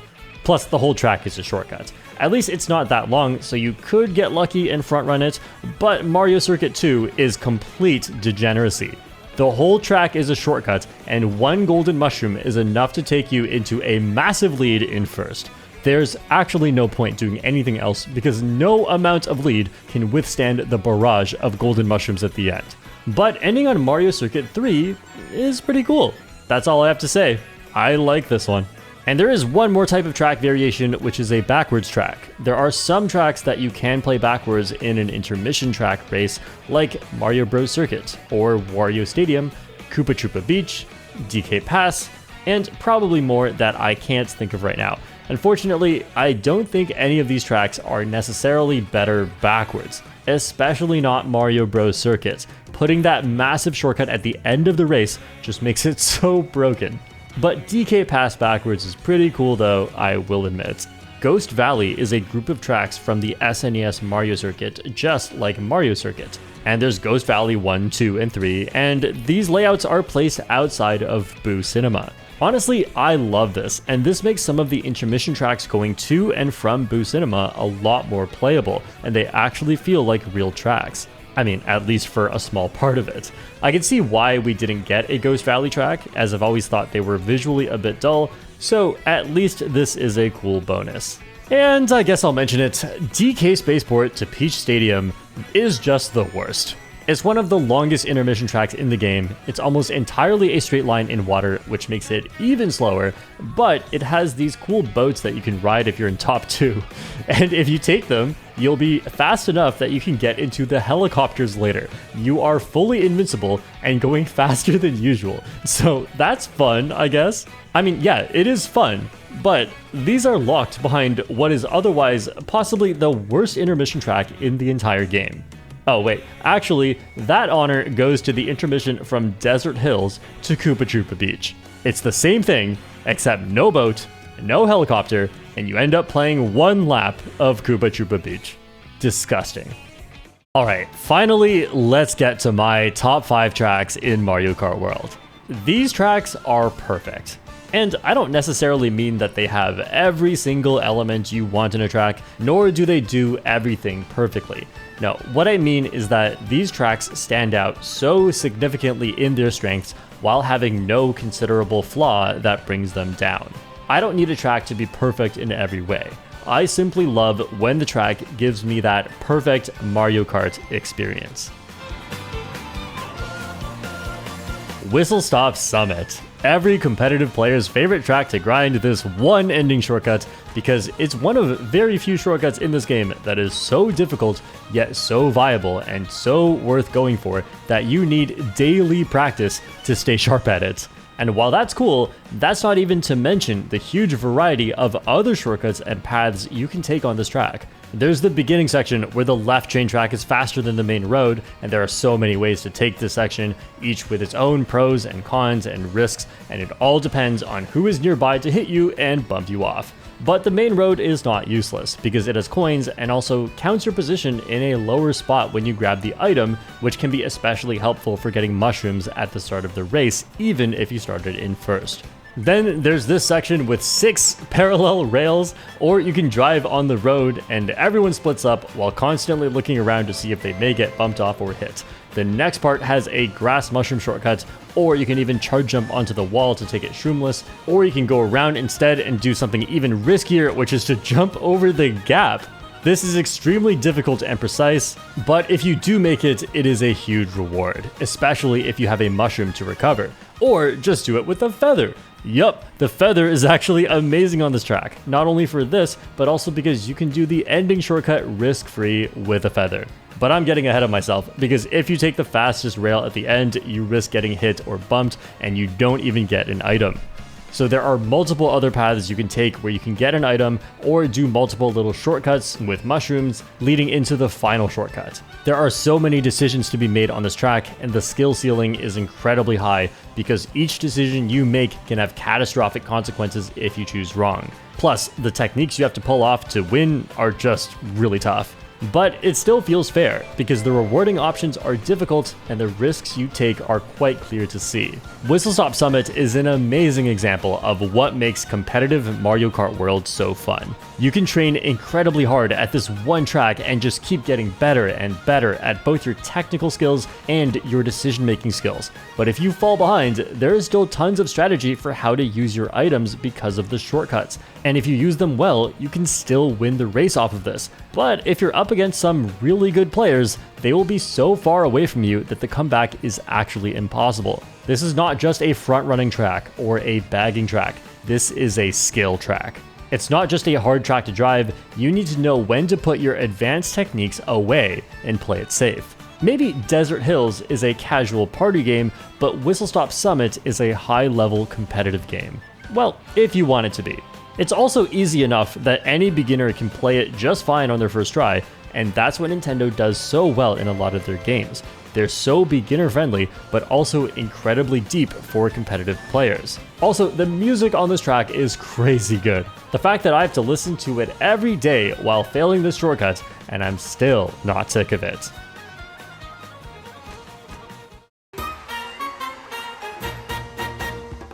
S1: Plus, the whole track is a shortcut. At least it's not that long, so you could get lucky and front run it, but Mario Circuit 2 is complete degeneracy. The whole track is a shortcut, and one golden mushroom is enough to take you into a massive lead in first. There's actually no point doing anything else because no amount of lead can withstand the barrage of golden mushrooms at the end. But ending on Mario Circuit 3 is pretty cool. That's all I have to say. I like this one. And there is one more type of track variation, which is a backwards track. There are some tracks that you can play backwards in an intermission track race, like Mario Bros. Circuit, or Wario Stadium, Koopa Troopa Beach, DK Pass, and probably more that I can't think of right now. Unfortunately, I don't think any of these tracks are necessarily better backwards, especially not Mario Bros. Circuit. Putting that massive shortcut at the end of the race just makes it so broken. But DK Pass backwards is pretty cool though, I will admit. Ghost Valley is a group of tracks from the SNES Mario Circuit, just like Mario Circuit. And there's Ghost Valley 1, 2, and 3, and these layouts are placed outside of Boo Cinema. Honestly, I love this, and this makes some of the intermission tracks going to and from Boo Cinema a lot more playable, and they actually feel like real tracks. I mean, at least for a small part of it. I can see why we didn't get a Ghost Valley track, as I've always thought they were visually a bit dull, so at least this is a cool bonus. And I guess I'll mention it, DK Spaceport to Peach Stadium is just the worst. It's one of the longest intermission tracks in the game. It's almost entirely a straight line in water, which makes it even slower, but it has these cool boats that you can ride if you're in top 2. And if you take them, you'll be fast enough that you can get into the helicopters later. You are fully invincible and going faster than usual. So that's fun, I guess. I mean, yeah, it is fun, but these are locked behind what is otherwise possibly the worst intermission track in the entire game. Oh wait, actually, that honor goes to the intermission from Desert Hills to Koopa Troopa Beach. It's the same thing, except no boat, no helicopter, and you end up playing one lap of Koopa Troopa Beach. Disgusting. Alright, finally, let's get to my top 5 tracks in Mario Kart World. These tracks are perfect. And I don't necessarily mean that they have every single element you want in a track, nor do they do everything perfectly. No, what I mean is that these tracks stand out so significantly in their strengths while having no considerable flaw that brings them down. I don't need a track to be perfect in every way. I simply love when the track gives me that perfect Mario Kart experience. Whistle Stop Summit. Every competitive player's favorite track to grind this one ending shortcut, because it's one of very few shortcuts in this game that is so difficult, yet so viable and so worth going for that you need daily practice to stay sharp at it. And while that's cool, that's not even to mention the huge variety of other shortcuts and paths you can take on this track. There's the beginning section where the left train track is faster than the main road, and there are so many ways to take this section, each with its own pros and cons and risks, and it all depends on who is nearby to hit you and bump you off. But the main road is not useless, because it has coins and also counts your position in a lower spot when you grab the item, which can be especially helpful for getting mushrooms at the start of the race, even if you started in first. Then there's this section with 6 parallel rails, or you can drive on the road and everyone splits up while constantly looking around to see if they may get bumped off or hit. The next part has a grass mushroom shortcut, or you can even charge jump onto the wall to take it shroomless, or you can go around instead and do something even riskier, which is to jump over the gap. This is extremely difficult and precise, but if you do make it, it is a huge reward, especially if you have a mushroom to recover, or just do it with a feather. Yup, the feather is actually amazing on this track, not only for this, but also because you can do the ending shortcut risk-free with a feather. But I'm getting ahead of myself, because if you take the fastest rail at the end, you risk getting hit or bumped, and you don't even get an item. So there are multiple other paths you can take where you can get an item or do multiple little shortcuts with mushrooms leading into the final shortcut. There are so many decisions to be made on this track, and the skill ceiling is incredibly high because each decision you make can have catastrophic consequences if you choose wrong. Plus, the techniques you have to pull off to win are just really tough. But it still feels fair, because the rewarding options are difficult and the risks you take are quite clear to see. Whistle Stop Summit is an amazing example of what makes competitive Mario Kart World so fun. You can train incredibly hard at this one track and just keep getting better and better at both your technical skills and your decision-making skills. But if you fall behind, there is still tons of strategy for how to use your items because of the shortcuts. And if you use them well, you can still win the race off of this. But if you're up against some really good players, they will be so far away from you that the comeback is actually impossible. This is not just a front-running track or a bagging track. This is a skill track. It's not just a hard track to drive, you need to know when to put your advanced techniques away and play it safe. Maybe Desert Hills is a casual party game, but Whistle Stop Summit is a high-level competitive game. Well, if you want it to be. It's also easy enough that any beginner can play it just fine on their first try, and that's what Nintendo does so well in a lot of their games. They're so beginner friendly, but also incredibly deep for competitive players. Also, the music on this track is crazy good. The fact that I have to listen to it every day while failing this shortcut, and I'm still not sick of it.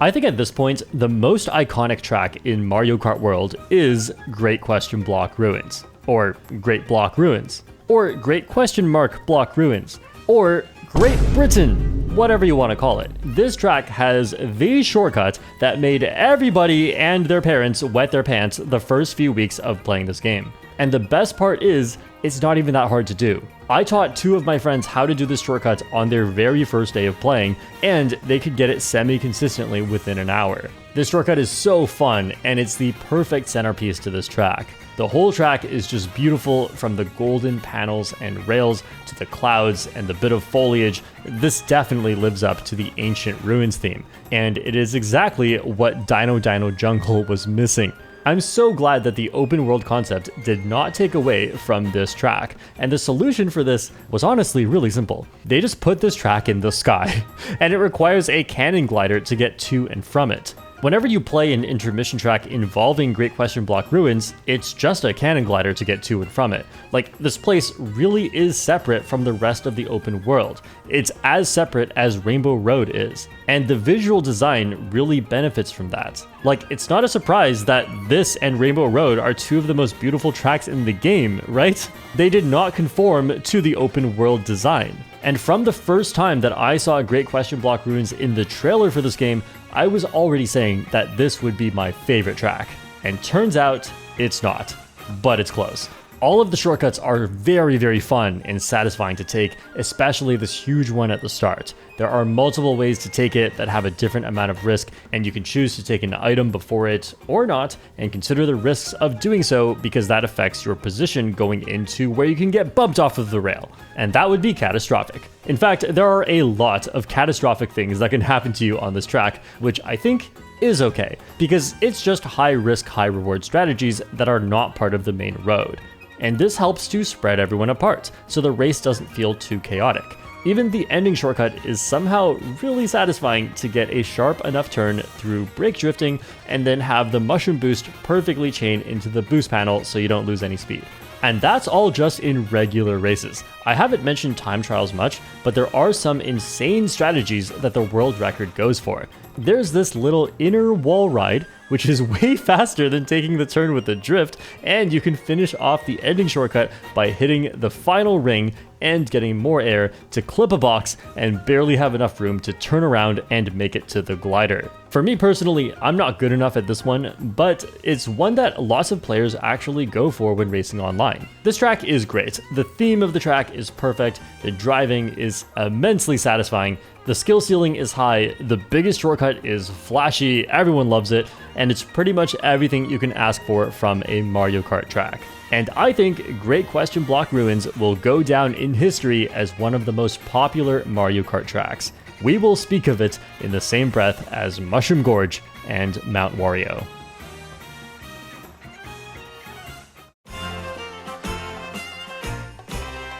S1: I think at this point, the most iconic track in Mario Kart World is Great Question Block Ruins, or Great Block Ruins, or Great Question Mark Block Ruins, or Great Britain, whatever you want to call it. This track has the shortcut that made everybody and their parents wet their pants the first few weeks of playing this game. And the best part is, it's not even that hard to do. I taught 2 of my friends how to do this shortcut on their very first day of playing, and they could get it semi-consistently within an hour. This shortcut is so fun, and it's the perfect centerpiece to this track. The whole track is just beautiful, from the golden panels and rails to the clouds and the bit of foliage. This definitely lives up to the ancient ruins theme, and it is exactly what Dino Jungle was missing. I'm so glad that the open world concept did not take away from this track, and the solution for this was honestly really simple. They just put this track in the sky, and it requires a cannon glider to get to and from it. Whenever you play an intermission track involving Great Question Block Ruins, it's just a cannon glider to get to and from it. Like, this place really is separate from the rest of the open world. It's as separate as Rainbow Road is, and the visual design really benefits from that. Like, it's not a surprise that this and Rainbow Road are 2 of the most beautiful tracks in the game, right? They did not conform to the open world design. And from the first time that I saw Great Question Block Ruins in the trailer for this game, I was already saying that this would be my favorite track. And turns out, it's not. But it's close. All of the shortcuts are very fun and satisfying to take, especially this huge one at the start. There are multiple ways to take it that have a different amount of risk, and you can choose to take an item before it or not, and consider the risks of doing so because that affects your position going into where you can get bumped off of the rail, and that would be catastrophic. In fact, there are a lot of catastrophic things that can happen to you on this track, which I think is okay, because it's just high risk, high reward strategies that are not part of the main road. And this helps to spread everyone apart, so the race doesn't feel too chaotic. Even the ending shortcut is somehow really satisfying to get a sharp enough turn through brake drifting and then have the mushroom boost perfectly chain into the boost panel so you don't lose any speed. And that's all just in regular races. I haven't mentioned time trials much, but there are some insane strategies that the world record goes for. There's this little inner wall ride, which is way faster than taking the turn with the drift, and you can finish off the ending shortcut by hitting the final ring and getting more air to clip a box and barely have enough room to turn around and make it to the glider. For me personally, I'm not good enough at this one, but it's one that lots of players actually go for when racing online. This track is great. The theme of the track is perfect, the driving is immensely satisfying, the skill ceiling is high, the biggest shortcut is flashy, everyone loves it, and it's pretty much everything you can ask for from a Mario Kart track. And I think Great Question Block Ruins will go down in history as one of the most popular Mario Kart tracks. We will speak of it in the same breath as Mushroom Gorge and Mount Wario.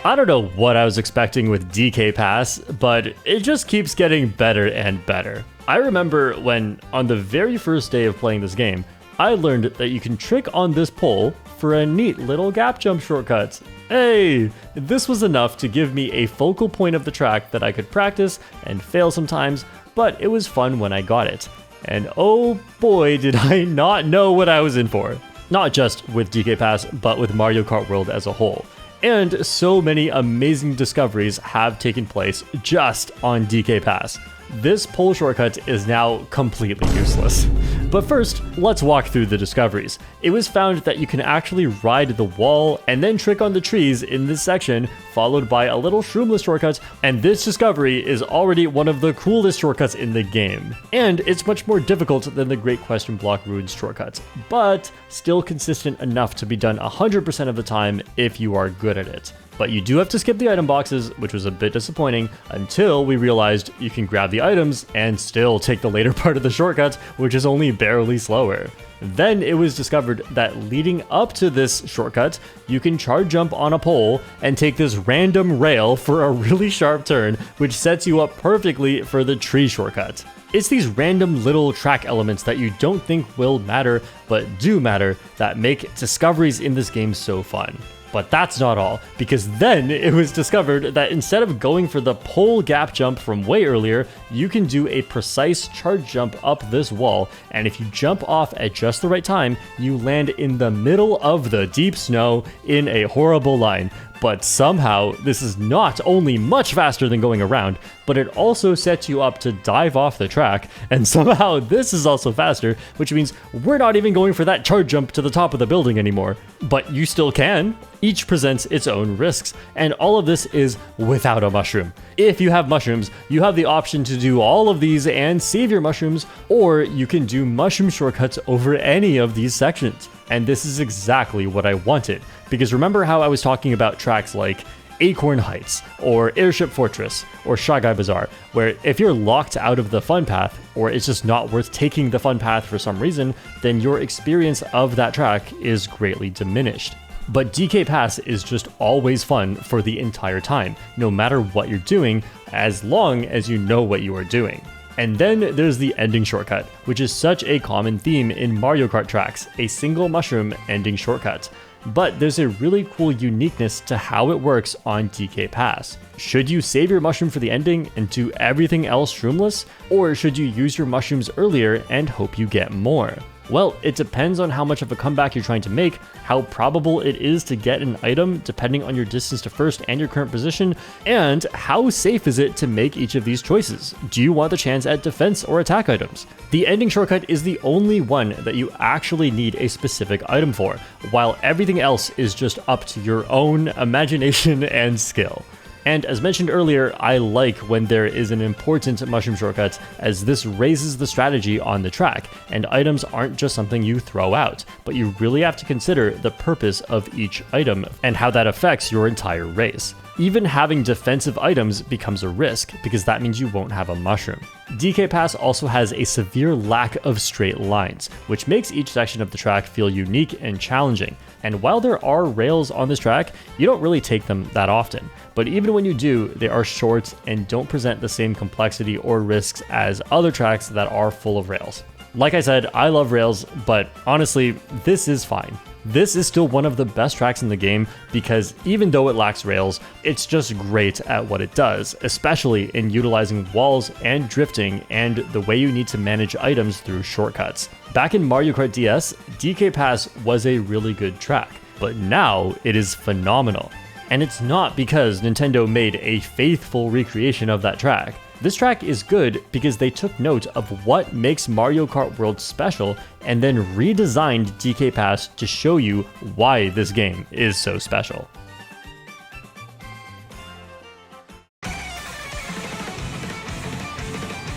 S1: I don't know what I was expecting with DK Pass, but it just keeps getting better and better. I remember when, on the very first day of playing this game, I learned that you can trick on this pole for a neat little gap jump shortcut. Hey, this was enough to give me a focal point of the track that I could practice and fail sometimes, but it was fun when I got it. And oh boy, did I not know what I was in for. Not just with DK Pass, but with Mario Kart World as a whole. And so many amazing discoveries have taken place just on DK Pass. This pole shortcut is now completely useless. But first, let's walk through the discoveries. It was found that you can actually ride the wall and then trick on the trees in this section, followed by a little shroomless shortcut, and this discovery is already one of the coolest shortcuts in the game. And it's much more difficult than the Great Question Block Ruins shortcut, but still consistent enough to be done 100% of the time if you are good at it. But you do have to skip the item boxes, which was a bit disappointing, until we realized you can grab the items and still take the later part of the shortcut, which is only barely slower. Then it was discovered that leading up to this shortcut, you can charge jump on a pole and take this random rail for a really sharp turn, which sets you up perfectly for the tree shortcut. It's these random little track elements that you don't think will matter, but do matter, that make discoveries in this game so fun. But that's not all, because then it was discovered that instead of going for the pole gap jump from way earlier, you can do a precise charge jump up this wall, and if you jump off at just the right time, you land in the middle of the deep snow in a horrible line. But somehow, this is not only much faster than going around, but it also sets you up to dive off the track, and somehow this is also faster, which means we're not even going for that charge jump to the top of the building anymore. But you still can. Each presents its own risks, and all of this is without a mushroom. If you have mushrooms, you have the option to do all of these and save your mushrooms, or you can do mushroom shortcuts over any of these sections. And this is exactly what I wanted, because remember how I was talking about tracks like Acorn Heights, or Airship Fortress, or Guy Bazaar, where if you're locked out of the fun path, or it's just not worth taking the fun path for some reason, then your experience of that track is greatly diminished. But DK Pass is just always fun for the entire time, no matter what you're doing, as long as you know what you are doing. And then there's the ending shortcut, which is such a common theme in Mario Kart tracks, a single mushroom ending shortcut. But there's a really cool uniqueness to how it works on DK Pass. Should you save your mushroom for the ending and do everything else shroomless? Or should you use your mushrooms earlier and hope you get more? Well, it depends on how much of a comeback you're trying to make, how probable it is to get an item depending on your distance to first and your current position, and how safe is it to make each of these choices. Do you want the chance at defense or attack items? The ending shortcut is the only one that you actually need a specific item for, while everything else is just up to your own imagination and skill. And as mentioned earlier, I like when there is an important mushroom shortcut, as this raises the strategy on the track, and items aren't just something you throw out, but you really have to consider the purpose of each item and how that affects your entire race. Even having defensive items becomes a risk, because that means you won't have a mushroom. DK Pass also has a severe lack of straight lines, which makes each section of the track feel unique and challenging. And while there are rails on this track, you don't really take them that often. But even when you do, they are short and don't present the same complexity or risks as other tracks that are full of rails. Like I said, I love rails, but honestly, this is fine. This is still one of the best tracks in the game because even though it lacks rails, it's just great at what it does, especially in utilizing walls and drifting and the way you need to manage items through shortcuts. Back in Mario Kart DS, DK Pass was a really good track, but now it is phenomenal. And it's not because Nintendo made a faithful recreation of that track. This track is good because they took note of what makes Mario Kart World special and then redesigned DK Pass to show you why this game is so special.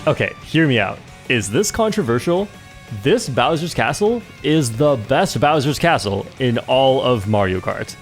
S1: Okay, hear me out. Is this controversial? This Bowser's Castle is the best Bowser's Castle in all of Mario Kart.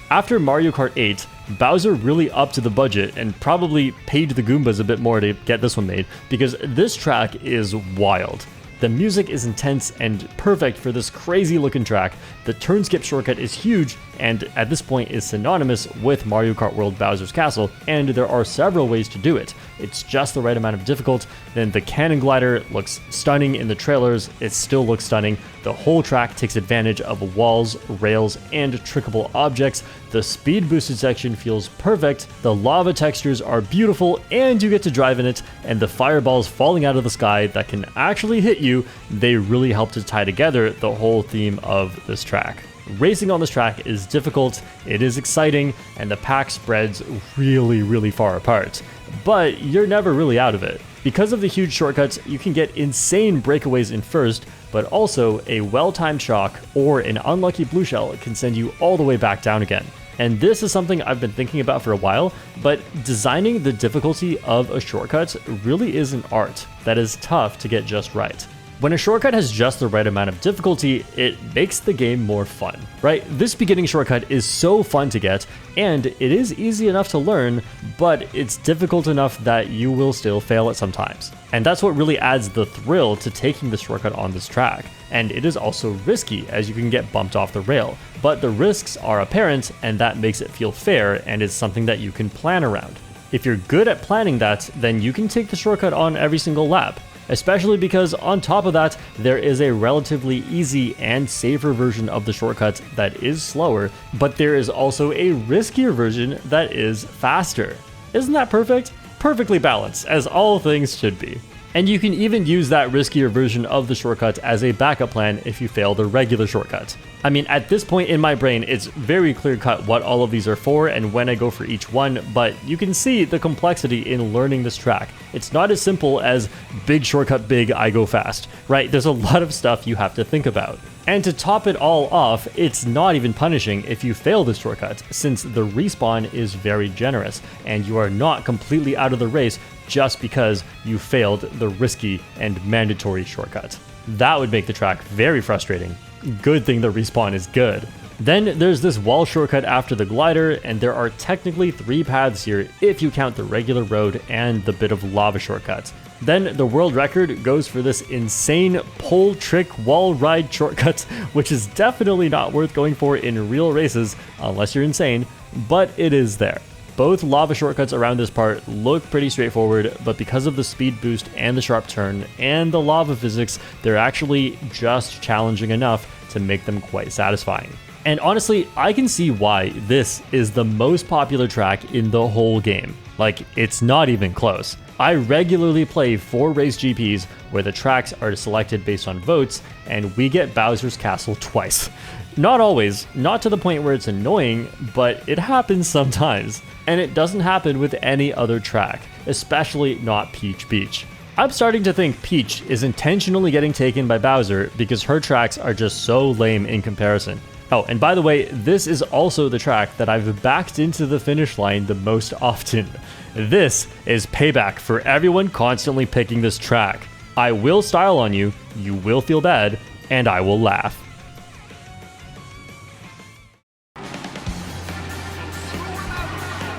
S1: After Mario Kart 8, Bowser really upped the budget and probably paid the Goombas a bit more to get this one made, because this track is wild. The music is intense and perfect for this crazy looking track. The turn skip shortcut is huge and at this point is synonymous with Mario Kart World Bowser's Castle, and there are several ways to do it. It's just the right amount of difficult. Then the cannon glider looks stunning in the trailers, it still looks stunning. The whole track takes advantage of walls, rails, and trickable objects. The speed boosted section feels perfect, the lava textures are beautiful and you get to drive in it, and the fireballs falling out of the sky that can actually hit you, they really help to tie together the whole theme of this track. Racing on this track is difficult, it is exciting, and the pack spreads really far apart. But you're never really out of it. Because of the huge shortcuts, you can get insane breakaways in first, but also a well-timed shock or an unlucky blue shell can send you all the way back down again. And this is something I've been thinking about for a while, but designing the difficulty of a shortcut really is an art that is tough to get just right. When a shortcut has just the right amount of difficulty, it makes the game more fun, right? This beginning shortcut is so fun to get, and it is easy enough to learn, but it's difficult enough that you will still fail it sometimes. And that's what really adds the thrill to taking the shortcut on this track. And it is also risky, as you can get bumped off the rail, but the risks are apparent, and that makes it feel fair and is something that you can plan around. If you're good at planning that, then you can take the shortcut on every single lap. Especially because on top of that, there is a relatively easy and safer version of the shortcut that is slower, but there is also a riskier version that is faster. Isn't that perfect? Perfectly balanced, as all things should be. And you can even use that riskier version of the shortcut as a backup plan if you fail the regular shortcut. I mean, at this point in my brain, it's very clear cut what all of these are for and when I go for each one, but you can see the complexity in learning this track. It's not as simple as big shortcut big, I go fast, right? There's a lot of stuff you have to think about. And to top it all off, it's not even punishing if you fail this shortcut, since the respawn is very generous, and you are not completely out of the race just because you failed the risky and mandatory shortcut. That would make the track very frustrating. Good thing the respawn is good. Then there's this wall shortcut after the glider, and there are technically 3 paths here if you count the regular road and the bit of lava shortcut. Then the world record goes for this insane pole trick wall ride shortcut, which is definitely not worth going for in real races unless you're insane, but it is there. Both lava shortcuts around this part look pretty straightforward, but because of the speed boost and the sharp turn and the lava physics, they're actually just challenging enough to make them quite satisfying. And honestly, I can see why this is the most popular track in the whole game. Like, it's not even close. I regularly play 4 race GPs where the tracks are selected based on votes, and we get Bowser's Castle twice. Not always, not to the point where it's annoying, but it happens sometimes. And it doesn't happen with any other track, especially not Peach Beach. I'm starting to think Peach is intentionally getting taken by Bowser because her tracks are just so lame in comparison. Oh, and by the way, this is also the track that I've backed into the finish line the most often. This is payback for everyone constantly picking this track. I will style on you, you will feel bad, and I will laugh.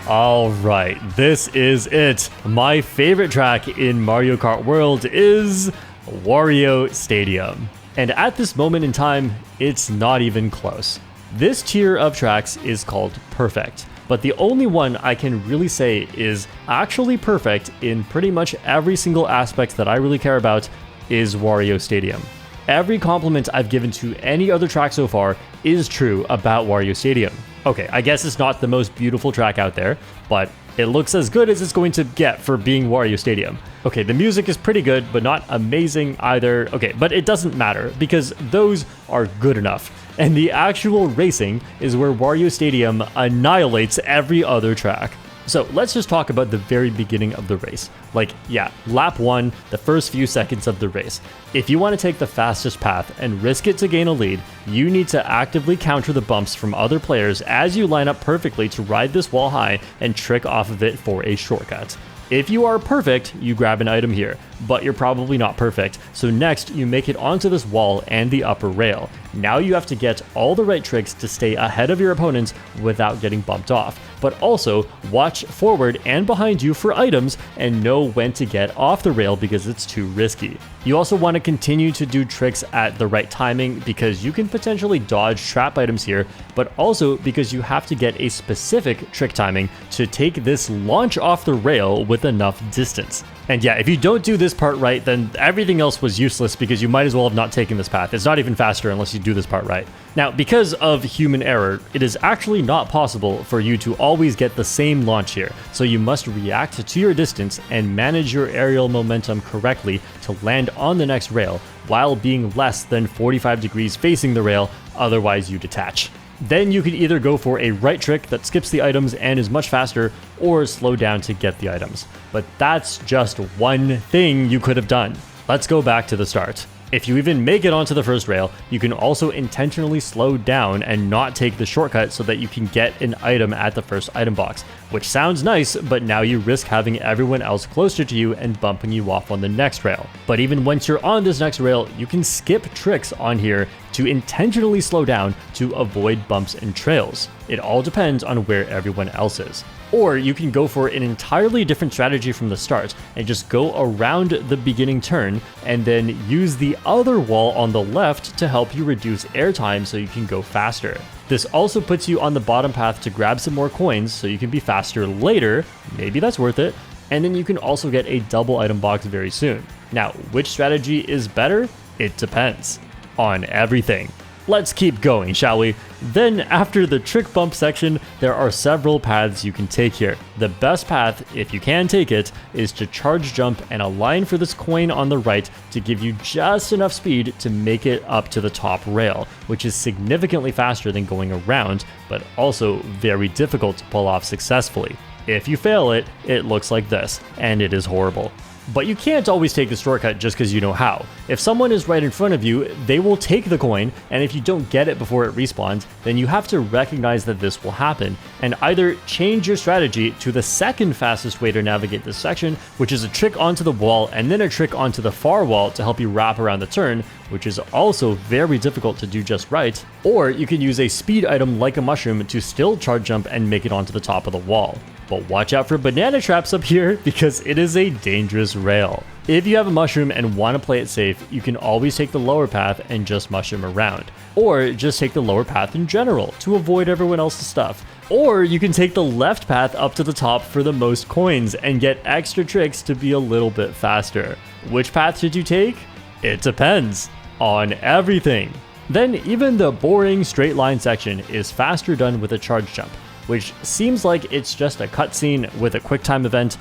S1: Alright, this is it. My favorite track in Mario Kart World is Wario Stadium. And at this moment in time, it's not even close. This tier of tracks is called perfect, but the only one I can really say is actually perfect in pretty much every single aspect that I really care about is Wario Stadium. Every compliment I've given to any other track so far is true about Wario Stadium. Okay, I guess it's not the most beautiful track out there, but it looks as good as it's going to get for being Wario Stadium. Okay, the music is pretty good, but not amazing either. Okay, but it doesn't matter because those are good enough. And the actual racing is where Wario Stadium annihilates every other track. So let's just talk about the very beginning of the race. Like, yeah, lap 1, the first few seconds of the race. If you want to take the fastest path and risk it to gain a lead, you need to actively counter the bumps from other players as you line up perfectly to ride this wall high and trick off of it for a shortcut. If you are perfect, you grab an item here, but you're probably not perfect, so next you make it onto this wall and the upper rail. Now you have to get all the right tricks to stay ahead of your opponents without getting bumped off, but also watch forward and behind you for items and know when to get off the rail because it's too risky. You also want to continue to do tricks at the right timing because you can potentially dodge trap items here, but also because you have to get a specific trick timing to take this launch off the rail with enough distance. And yeah, if you don't do this part right, then everything else was useless because you might as well have not taken this path. It's not even faster unless you do this part right. Now, because of human error, it is actually not possible for you to always get the same launch here, so you must react to your distance and manage your aerial momentum correctly to land on the next rail while being less than 45 degrees facing the rail, otherwise you detach. Then you could either go for a right trick that skips the items and is much faster, or slow down to get the items. But that's just one thing you could have done. Let's go back to the start. If you even make it onto the first rail, you can also intentionally slow down and not take the shortcut so that you can get an item at the first item box, which sounds nice, but now you risk having everyone else closer to you and bumping you off on the next rail. But even once you're on this next rail, you can skip tricks on here to intentionally slow down to avoid bumps and trails. It all depends on where everyone else is. Or you can go for an entirely different strategy from the start and just go around the beginning turn and then use the other wall on the left to help you reduce airtime so you can go faster. This also puts you on the bottom path to grab some more coins so you can be faster later, maybe that's worth it, and then you can also get a double item box very soon. Now, which strategy is better? It depends on everything. Let's keep going, shall we? Then after the trick bump section, there are several paths you can take here. The best path, if you can take it, is to charge jump and align for this coin on the right to give you just enough speed to make it up to the top rail, which is significantly faster than going around, but also very difficult to pull off successfully. If you fail it, it looks like this, and it is horrible. But you can't always take the shortcut just because you know how. If someone is right in front of you, they will take the coin, and if you don't get it before it respawns, then you have to recognize that this will happen, and either change your strategy to the second fastest way to navigate this section, which is a trick onto the wall and then a trick onto the far wall to help you wrap around the turn, which is also very difficult to do just right, or you can use a speed item like a mushroom to still charge jump and make it onto the top of the wall. But watch out for banana traps up here because it is a dangerous rail. If you have a mushroom and want to play it safe, you can always take the lower path and just mushroom around. Or just take the lower path in general to avoid everyone else's stuff. Or you can take the left path up to the top for the most coins and get extra tricks to be a little bit faster. Which path should you take? It depends on everything. Then even the boring straight line section is faster done with a charge jump. which seems like it's just a cutscene with a quick time event,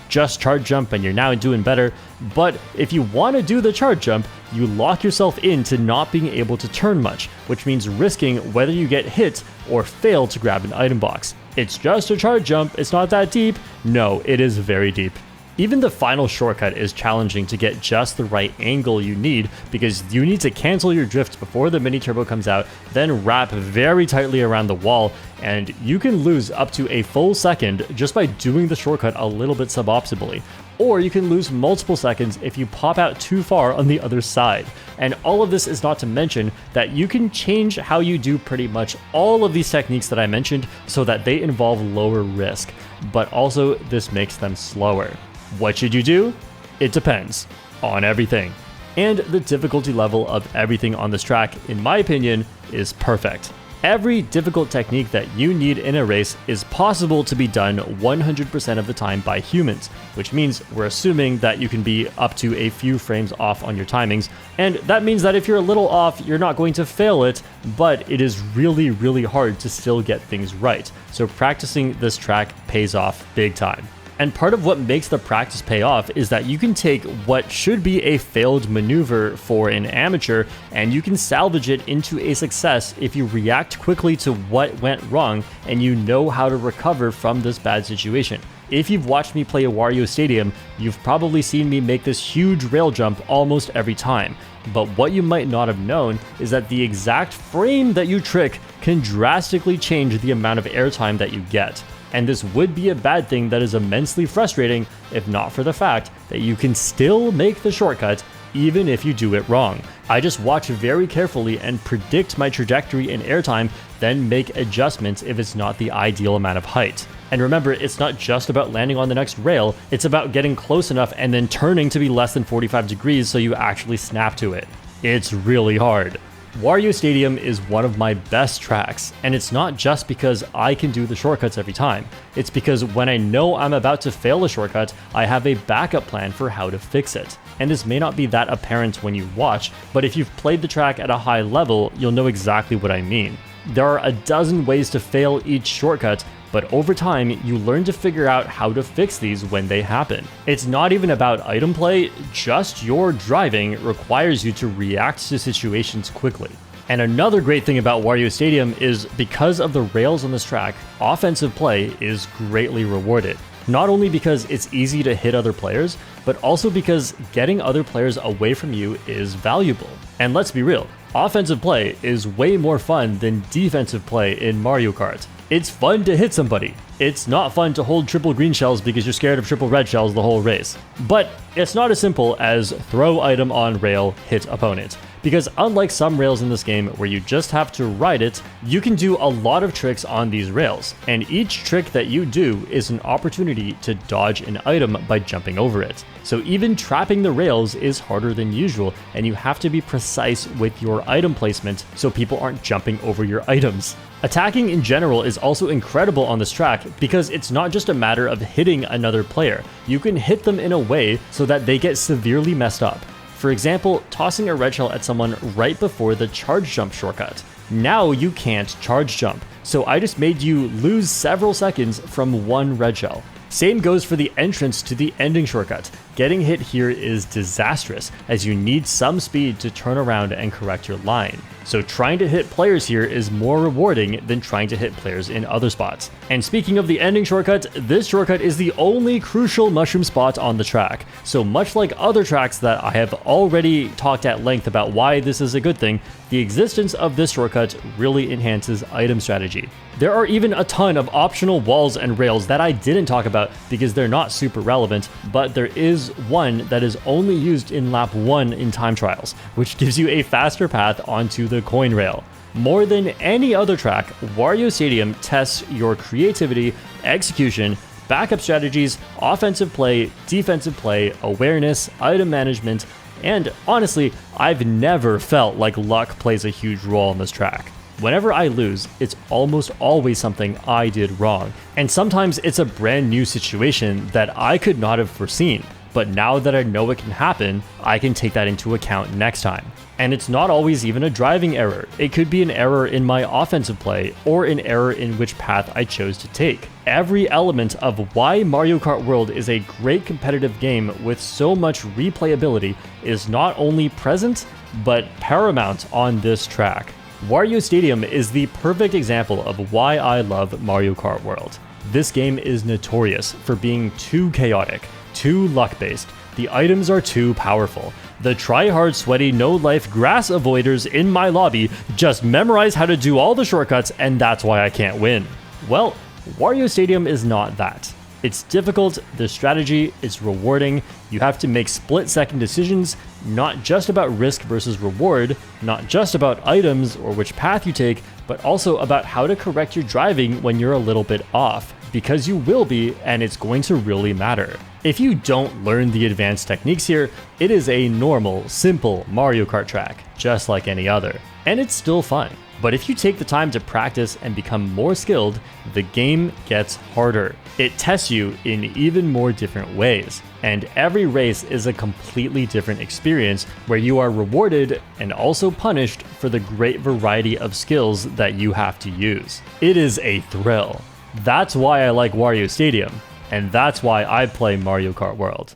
S1: just charge jump and you're now doing better. But if you want to do the charge jump, you lock yourself into not being able to turn much, which means risking whether you get hit or fail to grab an item box. It's just a charge jump, it's not that deep. No, it is very deep. Even the final shortcut is challenging to get just the right angle you need, because you need to cancel your drift before the mini turbo comes out, then wrap very tightly around the wall, and you can lose up to a full second just by doing the shortcut a little bit suboptimally. Or you can lose multiple seconds if you pop out too far on the other side. And all of this is not to mention that you can change how you do pretty much all of these techniques that I mentioned so that they involve lower risk, but also this makes them slower. What should you do? It depends on everything. And the difficulty level of everything on this track, in my opinion, is perfect. Every difficult technique that you need in a race is possible to be done 100% of the time by humans, which means we're assuming that you can be up to a few frames off on your timings, and that means that if you're a little off, you're not going to fail it, but it is really, really hard to still get things right. So practicing this track pays off big time. And part of what makes the practice pay off is that you can take what should be a failed maneuver for an amateur and you can salvage it into a success if you react quickly to what went wrong and you know how to recover from this bad situation. If you've watched me play a Wario Stadium, you've probably seen me make this huge rail jump almost every time. But what you might not have known is that the exact frame that you trick can drastically change the amount of airtime that you get. And this would be a bad thing that is immensely frustrating if not for the fact that you can still make the shortcut even if you do it wrong. I just watch very carefully and predict my trajectory and airtime, then make adjustments if it's not the ideal amount of height. And remember, it's not just about landing on the next rail, it's about getting close enough and then turning to be less than 45 degrees so you actually snap to it. It's really hard. Wario Stadium is one of my best tracks, and it's not just because I can do the shortcuts every time. It's because when I know I'm about to fail a shortcut, I have a backup plan for how to fix it. And this may not be that apparent when you watch, but if you've played the track at a high level, you'll know exactly what I mean. There are a dozen ways to fail each shortcut, but over time, you learn to figure out how to fix these when they happen. It's not even about item play, just your driving requires you to react to situations quickly. And another great thing about Wario Stadium is because of the rails on this track, offensive play is greatly rewarded. Not only because it's easy to hit other players, but also because getting other players away from you is valuable. And let's be real, offensive play is way more fun than defensive play in Mario Kart. It's fun to hit somebody. It's not fun to hold triple green shells because you're scared of triple red shells the whole race. But it's not as simple as throw item on rail, hit opponent. Because unlike some rails in this game where you just have to ride it, you can do a lot of tricks on these rails. And each trick that you do is an opportunity to dodge an item by jumping over it. So even trapping the rails is harder than usual, and you have to be precise with your item placement so people aren't jumping over your items. Attacking in general is also incredible on this track because it's not just a matter of hitting another player. You can hit them in a way so that they get severely messed up. For example, tossing a red shell at someone right before the charge jump shortcut. Now you can't charge jump, so I just made you lose several seconds from one red shell. Same goes for the entrance to the ending shortcut. Getting hit here is disastrous, as you need some speed to turn around and correct your line. So trying to hit players here is more rewarding than trying to hit players in other spots. And speaking of the ending shortcut, this shortcut is the only crucial mushroom spot on the track. So much like other tracks that I have already talked at length about why this is a good thing, the existence of this shortcut really enhances item strategy. There are even a ton of optional walls and rails that I didn't talk about because they're not super relevant, but there is one that is only used in lap 1 in time trials, which gives you a faster path onto the coin rail. More than any other track, Wario Stadium tests your creativity, execution, backup strategies, offensive play, defensive play, awareness, item management, and honestly, I've never felt like luck plays a huge role in this track. Whenever I lose, it's almost always something I did wrong, and sometimes it's a brand new situation that I could not have foreseen. but now that I know it can happen, I can take that into account next time. And it's not always even a driving error. It could be an error in my offensive play or an error in which path I chose to take. Every element of why Mario Kart World is a great competitive game with so much replayability is not only present, but paramount on this track. Wario Stadium is the perfect example of why I love Mario Kart World. This game is notorious for being too chaotic, too luck-based. The items are too powerful. The try-hard, sweaty, no-life grass avoiders in my lobby just memorize how to do all the shortcuts, and that's why I can't win. Well, Wario Stadium is not that. It's difficult, the strategy is rewarding, you have to make split-second decisions, not just about risk versus reward, not just about items or which path you take, but also about how to correct your driving when you're a little bit off, because you will be, and it's going to really matter. If you don't learn the advanced techniques here, it is a normal, simple Mario Kart track, just like any other, and it's still fun. But if you take the time to practice and become more skilled, the game gets harder. It tests you in even more different ways, and every race is a completely different experience where you are rewarded and also punished for the great variety of skills that you have to use. It is a thrill. That's why I like Wario Stadium, and that's why I play Mario Kart World.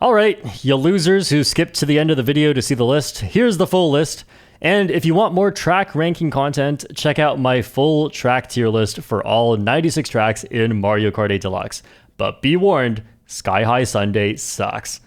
S1: Alright, you losers who skipped to the end of the video to see the list, here's the full list. And if you want more track ranking content, check out my full track tier list for all 96 tracks in Mario Kart 8 Deluxe. But be warned, Sky High Sundae sucks.